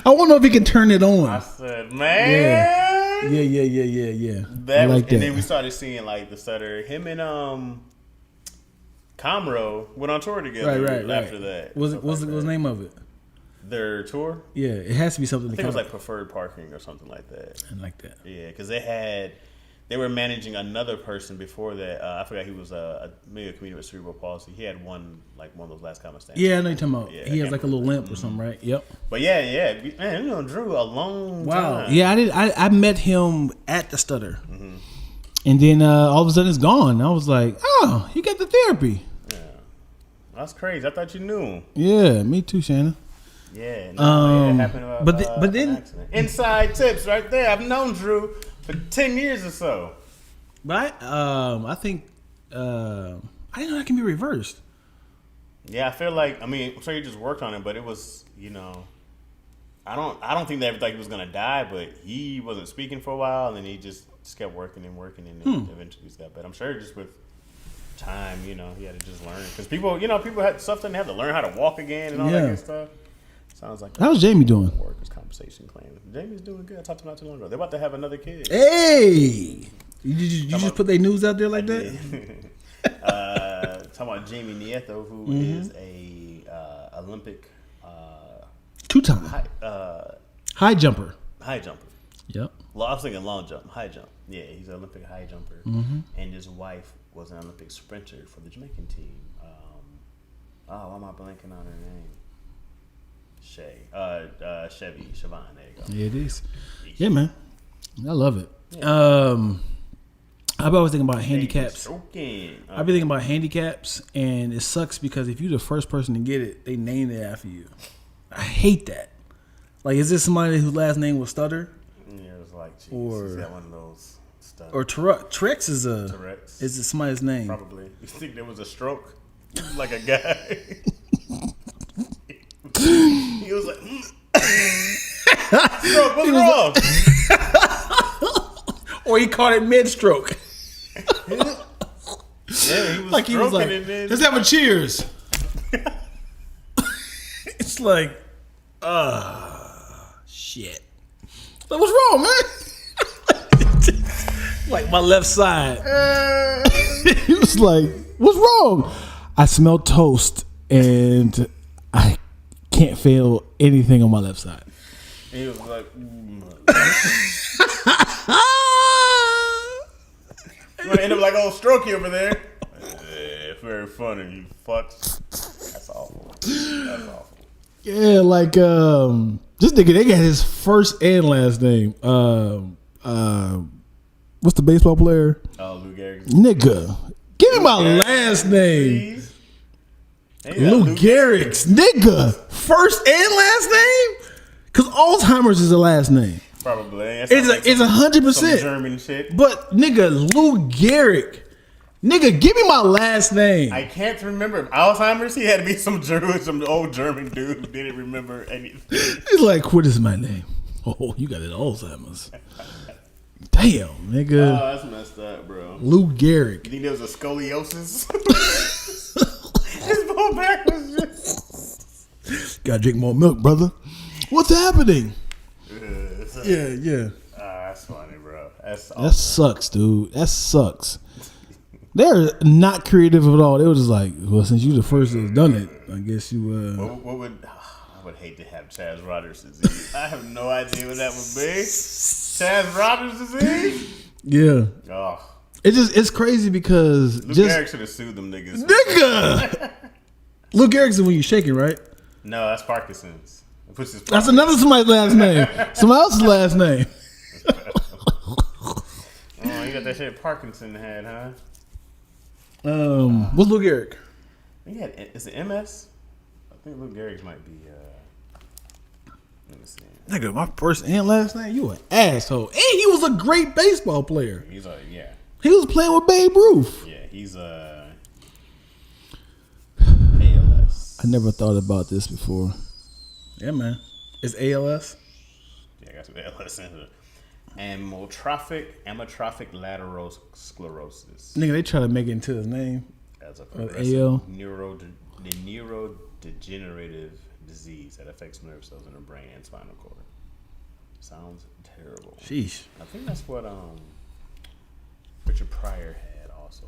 I wonder if he can turn it on. I said, man, Yeah. That I like was, that. and then we started seeing like the stutter. Him and Comro went on tour together. Right. After that, What's the name of it? Their tour. Yeah, it has to be something. I think it was like preferred parking or something like that. I like that. Yeah, because they were managing another person before that. I forgot he was maybe a comedian with cerebral palsy. He had one of those last comic stands. Yeah, I know you're talking about. Yeah, He I has like a little limp or something, right? Yep. But yeah, man, you know Drew a long time. Yeah, I met him at the Stutter, and then all of a sudden it's gone. I was like, oh, he got the therapy. Yeah, that's crazy. I thought you knew him. Yeah, me too, Shannon. Yeah, no, it happened. But then an accident. Inside tips right there. I've known Drew for 10 years or so. But I think I didn't know that can be reversed. Yeah, I feel like I'm sure he just worked on it, but it was I don't think that he was gonna die, but he wasn't speaking for a while, and then he just kept working, and then eventually he got better. I'm sure just with time, he had to just learn because people had stuff that they have to learn how to walk again and all that good stuff. Sounds like how's Jamie doing? Workers' compensation claim. Jamie's doing good. I talked to him not too long ago. They're about to have another kid. Hey, you just put their news out there like that? Talking about Jamie Nieto, who is a Olympic two-time high jumper. High jumper. Yep. Well, I was thinking long jump, high jump. Yeah, he's an Olympic high jumper, and his wife was an Olympic sprinter for the Jamaican team. Why am I blanking on her name? Siobhan. There you go. Yeah, it is. Yeah, man. I love it. I've always thinking about handicaps. I've been thinking about handicaps, and it sucks because if you're the first person to get it, they named it after you. I hate that. Like, is this somebody whose last name was Stutter? Yeah, it was like, geez, or he's got one of those stuff. Or Trex is Tourette's. Is it somebody's name? Probably. You think there was a stroke? Like a guy. He was like, stroke, what's wrong? Or he caught it mid-stroke. Yeah, he was like he was like, let's have a cheers. It's like, shit. Like, what's wrong, man? Like my left side. He was like, what's wrong? I smell toast and I can't feel anything on my left side. And he was like, gonna end up like old Strokey over there. Very funny, you fucks. That's awful. That's awful. Yeah, like this nigga, they got his first and last name. What's the baseball player? Oh, Lou Gehrig. Nigga, give me my last name. Lou Gehrig's nigga, first and last name. Cause Alzheimer's is a last name. Probably. It's 100%. German shit. But nigga, Lou Gehrig. Nigga, give me my last name. I can't remember. Alzheimer's? He had to be some old German dude who didn't remember anything. He's like, what is my name? Oh, you got it, Alzheimer's. Damn, nigga. Oh, that's messed up, bro. Lou Gehrig. You think there was a scoliosis? His ball back was just... Gotta drink more milk, brother. What's happening? Yeah. That's funny, bro. That sucks, dude. That sucks. They're not creative at all. They were just like, well, since you the first that's done it, I guess you. What would I would hate to have Chaz Rogers disease. I have no idea what that would be. Chaz Rogers disease? Yeah. Oh. It's crazy because Lou Gehrig should have sued them niggas. Nigga. Lou Gehrig's when you shaking, right? No, that's Parkinson's. That's another somebody's last name. Somebody else's last name. Oh, you got that shit Parkinson had, huh? What's Lou Gehrig? Is it MS? I think Lou Gehrig's might be. Let me see. Nigga, my first and last name. You an asshole. And he was a great baseball player. He's yeah. He was playing with Babe Ruth. Yeah, he's ALS. I never thought about this before. Yeah, man. It's ALS. Yeah, I got some ALS in it. Amyotrophic lateral sclerosis. Nigga, they try to make it into his name. As a AL. neurodegenerative disease that affects nerve cells in the brain and spinal cord. Sounds terrible. Sheesh. I think that's what Richard Pryor had also.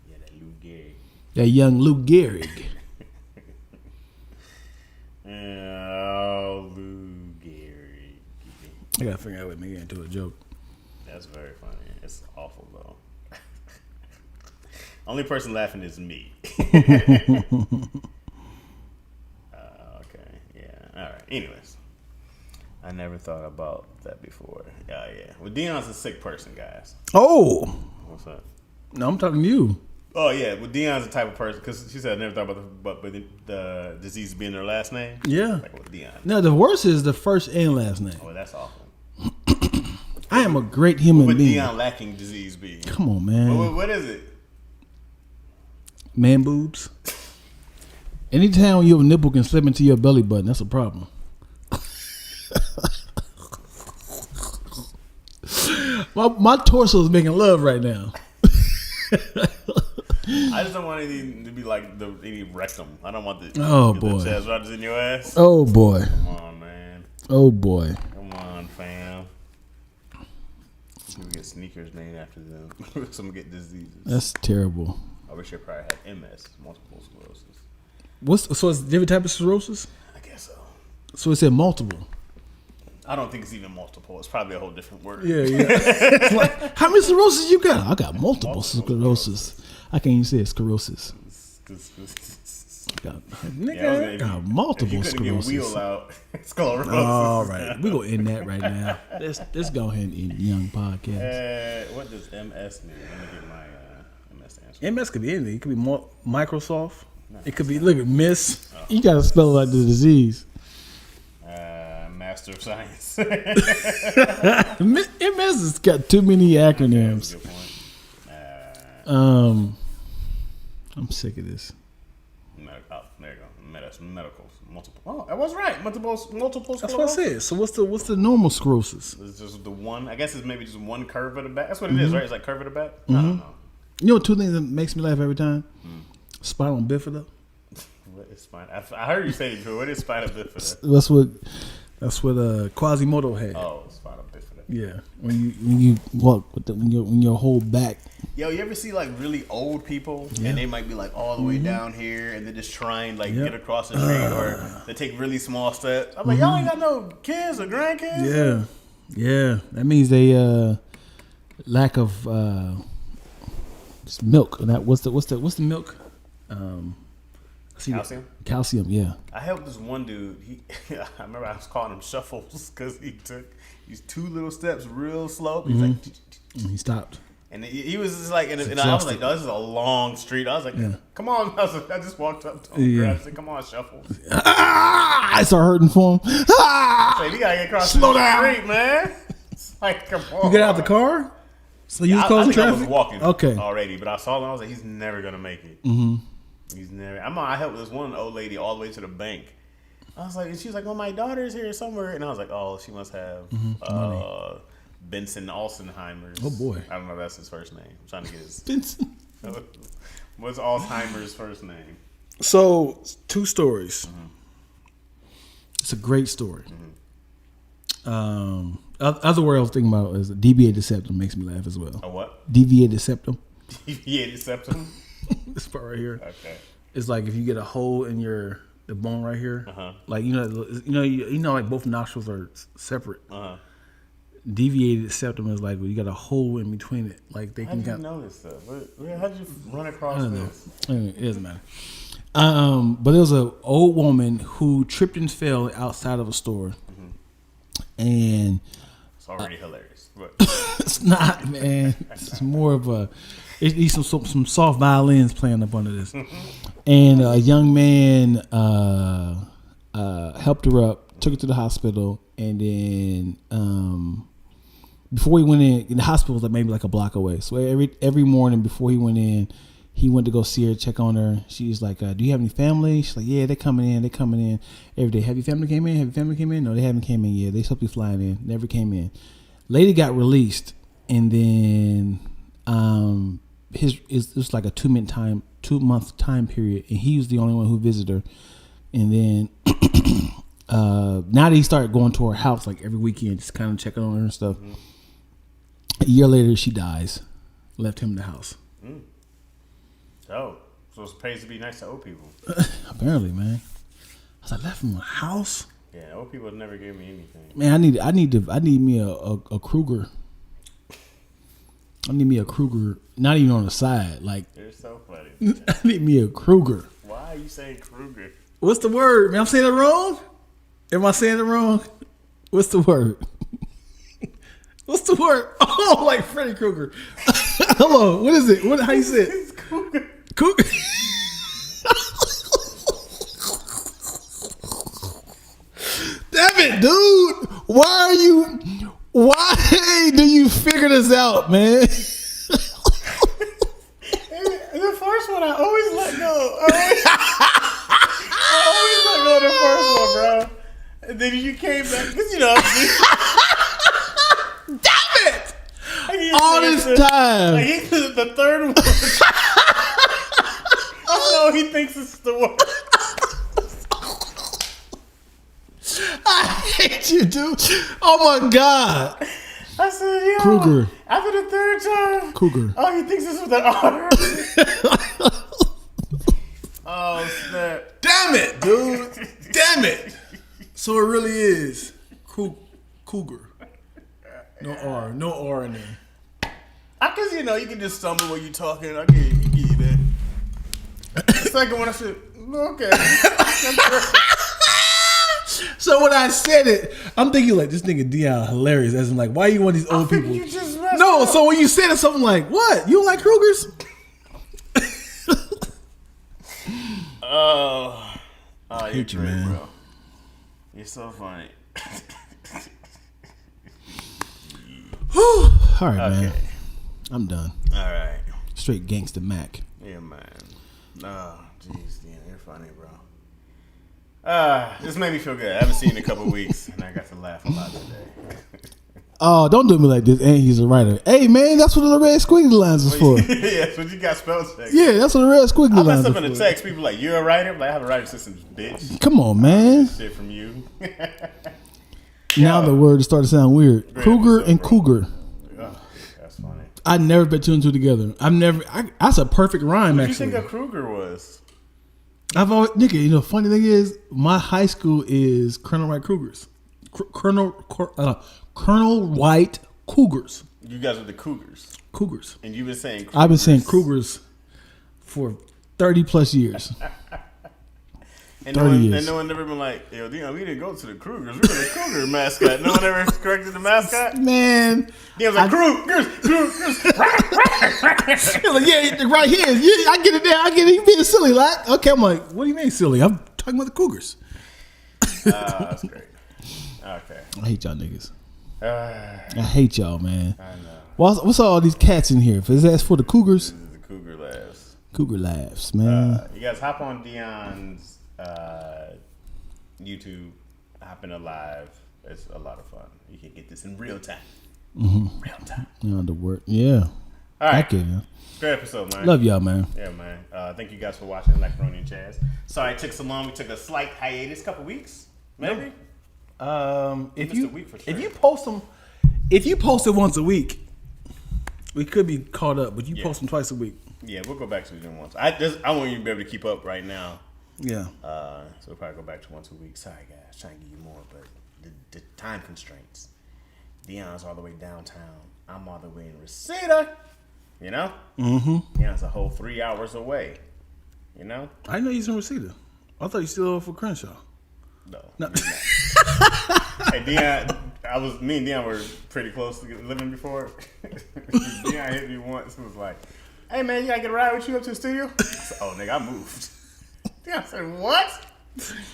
Yeah, that Lou Gehrig. That young Lou Gehrig. Oh, Lou Gehrig. I gotta figure out a way to make it into a joke. That's very funny. It's awful though. Only person laughing is me. Okay, yeah. All right. Anyways, I never thought about that before. Yeah. Well, Dion's a sick person, guys. Oh. What's up? No, I'm talking to you. Oh yeah, well Dion's the type of person because she said I never thought about the disease being their last name. Yeah. Like with Dion. No, the worst is the first and last name. Oh, that's awful. I am a great human What would being. Dion lacking disease be? Come on, man. What is it? Man boobs. Anytime your nipple can slip into your belly button, that's a problem. my torso is making love right now. I just don't want anything to be like any rectum. I don't want the boy. the Chaz Rogers in your ass. Oh boy. Come on, man. Oh boy. Come on, fam. We get sneakers named after them. Some get diseases. That's terrible. I wish I probably had MS, multiple sclerosis. So it's a different type of cirrhosis? I guess so. So it said multiple. I don't think it's even multiple. It's probably a whole different word. Yeah. It's like, how many cirrhosis you got? I got multiple sclerosis. I can't even say it's sclerosis. Got multiple if you couldn't sclerosis. get wheel out, sclerosis. All right, we're gonna end that right now. Let's go ahead and end Young Podcast. What does MS mean? Let me get my MS answer. MS could be anything. It could be Microsoft. It could be Miss. You gotta spell it like the disease. Master of Science. MS has got too many acronyms. Good point. I'm sick of this. There you go. Medicals. Multiple. Oh, I was right. Multiple sclerosis. That's what I said. So what's the normal sclerosis? It's just the one. I guess it's maybe just one curve of the back. That's what it is, right? It's like curve of the back. I don't know. You know, two things that makes me laugh every time. Spinal bifida. What is spinal? I heard you say it before. What is spinal bifida? That's what Quasimodo had. Oh, spinal bifida. Yeah, when you walk with when your whole back. Yo, you ever see like really old people and they might be like all the way down here and they're just trying like get across the street or they take really small steps. I'm like, y'all ain't got no kids or grandkids. Yeah. That means they lack of milk. And that what's the milk? Calcium? Calcium, yeah. I helped this one dude. I remember I was calling him Shuffles because he took these 2 little steps real slow. He's like, And he stopped. and he was just like, and I was like, no, this is a long street. I was like, come on. I just walked up to him, grabbed, said, come on, Shuffles. I start hurting for him. Like, you gotta get across Slow the down. street, man. It's like, come on. You get out the car? So you was I causing think I traffic? was walking Okay. already, but I saw him. I was like, he's never gonna make it. Mm-hmm. He's never. I helped this one old lady all the way to the bank. I was like, and she was like, well, my daughter's here somewhere, and I was like, oh, she must have Benson Alzheimer's. Oh, boy. I don't know if that's his first name. I'm trying to get his. Benson. What's Alzheimer's first name? So, 2 stories. It's a great story. Other word I was thinking about is deviated septum makes me laugh as well. A what? Deviated septum. Deviated septum. This part right here. Okay. It's like if you get a hole in the bone right here, like you know, like both nostrils are separate. Deviated septum is like you got a hole in between it, like they How can did you kind. know this stuff? How did you run across I don't know. this? Anyway, it doesn't matter. But there was an old woman who tripped and fell outside of a store, and It's already hilarious. But it's not, man. It's more of a. It needs some soft violins playing up under this. And a young man helped her up, took her to the hospital, and then before he went in the hospital was like maybe like a block away. So every morning before he went in, he went to go see her, check on her. She's like, do you have any family? She's like, yeah, they're coming in every day. Have your family came in? No, they haven't came in yet. They supposed to be flying in. Never came in. Lady got released, and then it was like a 2 month time period, and he was the only one who visited her. And then now that he started going to her house like every weekend, just kind of checking on her and stuff. A year later, she dies. Left him in the house. oh, so it's pays to be nice to old people. Apparently, man. I was like, left him in the house. Yeah, old people never gave me anything. Man, I need me a Kruger. I need me a Kruger, not even on the side. Like, You're so funny. I need me a Kruger. Why are you saying Kruger? What's the word, man? I'm saying it wrong? Am I saying it wrong? What's the word? What's the word? Oh, like Freddy Krueger. Hello, what is it? How you say it? It's Kruger. Kruger. Damn it, dude. Why do you figure this out, man? The first one I always let go. I always let go of the first one, bro. And then you came back because Damn it! All this time. Like, the third one. I know he thinks it's the one. I hate you, dude. Oh my God. I said, yo. Kruger. After the third time. Kruger. Oh, he thinks this was the honor. Oh, snap. Damn it, dude. Damn it. So it really is Cougar. No R in there. I guess, you can just stumble when you're talking. I give you that. The second one, I said, okay. So when I said it, I'm thinking like, this nigga Dion hilarious. As in like, why you want these old people? You just messed No, up. so when you said it, something like, what? You don't like Krugers? Oh, you're hate you, great, man. bro. You're so funny. All right, Okay. man. I'm done. All right. Straight gangster Mac. Yeah, man. Oh, jeez, yeah, you're funny, bro. This made me feel good. I haven't seen you in a couple weeks, and I got to laugh a lot today. Oh, don't do me like this. And he's a writer. Hey, man, that's what the red squiggly lines is for. Yeah, that's what you got spell check. Yeah, that's what the red squiggly I lines messed are up in the for. text. People like, you're a writer? I'm like, I have a writing system, bitch. Come on, man. Shit from you. Now the word is starting to sound weird. Great Kruger episode, and bro. Cougar. Oh, that's funny. I never put two and two together. That's a perfect rhyme, What do you actually. think a Kruger was? I've always, nigga, funny thing is, my high school is Colonel White Cougars. Colonel White Cougars. You guys are the Cougars, Cougars. and you've been saying Cougars. I've been saying Cougars for 30 plus years. And 30 years. no one never been like, yo, Dion, we didn't go to the Cougars. We were the Cougar mascot. No one ever corrected the mascot. Man, Dion's like, Cougars. he's like, yeah, right here. Yeah, I get it there. I get it. You being silly, like. Okay, I'm like, what do you mean silly? I'm talking about the Cougars. That's great. Okay. I hate y'all niggas. I I hate y'all, man. know. What's all these cats in here? If it's asked for the Cougars, This is the Cougar laughs. Cougar laughs, man. You guys hop on Dion's YouTube, hop in a live. It's a lot of fun. You can get this in real time. Real time. You know the word, yeah. All right. Okay, man. Great episode, man. Love y'all, man. Yeah, man. Thank you guys for watching Macaroni and Chaz. Sorry it took so long. We took a slight hiatus, couple weeks, maybe. If Missed you a week for sure. if you post them, if you post it once a week, we could be caught up. But you post them twice a week. Yeah, we'll go back to doing once. I want you to be able to keep up right now. Yeah. So we'll probably go back to once a week. Sorry, guys, trying to give you more, but the time constraints. Dion's all the way downtown. I'm all the way in Reseda. You know? Mm-hmm. Dion's a whole 3 hours away. You know? I didn't know you was in Reseda. I thought you still over for Crenshaw. No. Hey, Dion, me and Dion were pretty close to living before. Dion hit me once and was like, hey, man, you gotta get a ride with you up to the studio? I said, oh, nigga, I moved. Dion said, what?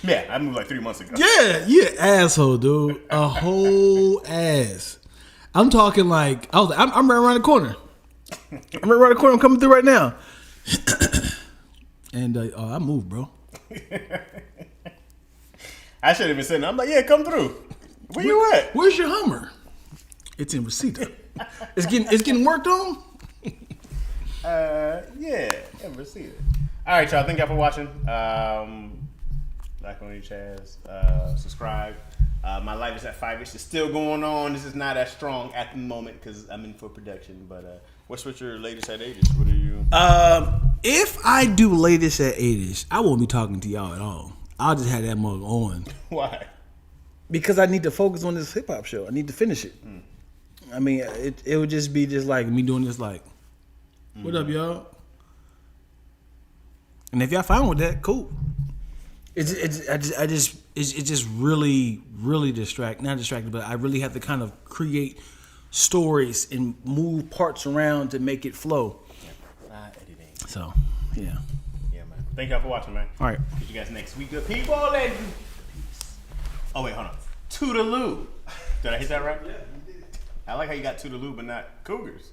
Yeah, I moved like 3 months ago. Yeah, you an asshole, dude. A whole ass. I'm talking like I'm right around the corner. I'm right around the corner. I'm coming through right now. And I moved, bro. I should have been sitting there. I'm like, yeah, come through. Where you at? Where's your Hummer? It's in Reseda. It's getting worked on. Yeah, ever see it. All right, y'all. Thank y'all for watching. Macaroni Chaz. Subscribe. My life is at 5-ish. It's still going on. This is not as strong at the moment because I'm in for production. But what's your latest at 8-ish? What are you? If I do latest at 8-ish, I won't be talking to y'all at all. I'll just have that mug on. Why? Because I need to focus on this hip hop show. I need to finish it. I mean, it would just be just like me doing this, like, what up, y'all? And if y'all fine with that, cool. It's just really not distracting, but I really have to kind of create stories and move parts around to make it flow. Not editing. So, yeah. Yeah, man. Thank y'all for watching, man. All right. Catch you guys next week. Good people. And peace. Oh, wait, hold on. Toodaloo. Did I hit that right? Yeah, you did. I like how you got Toodaloo, but not Cougars.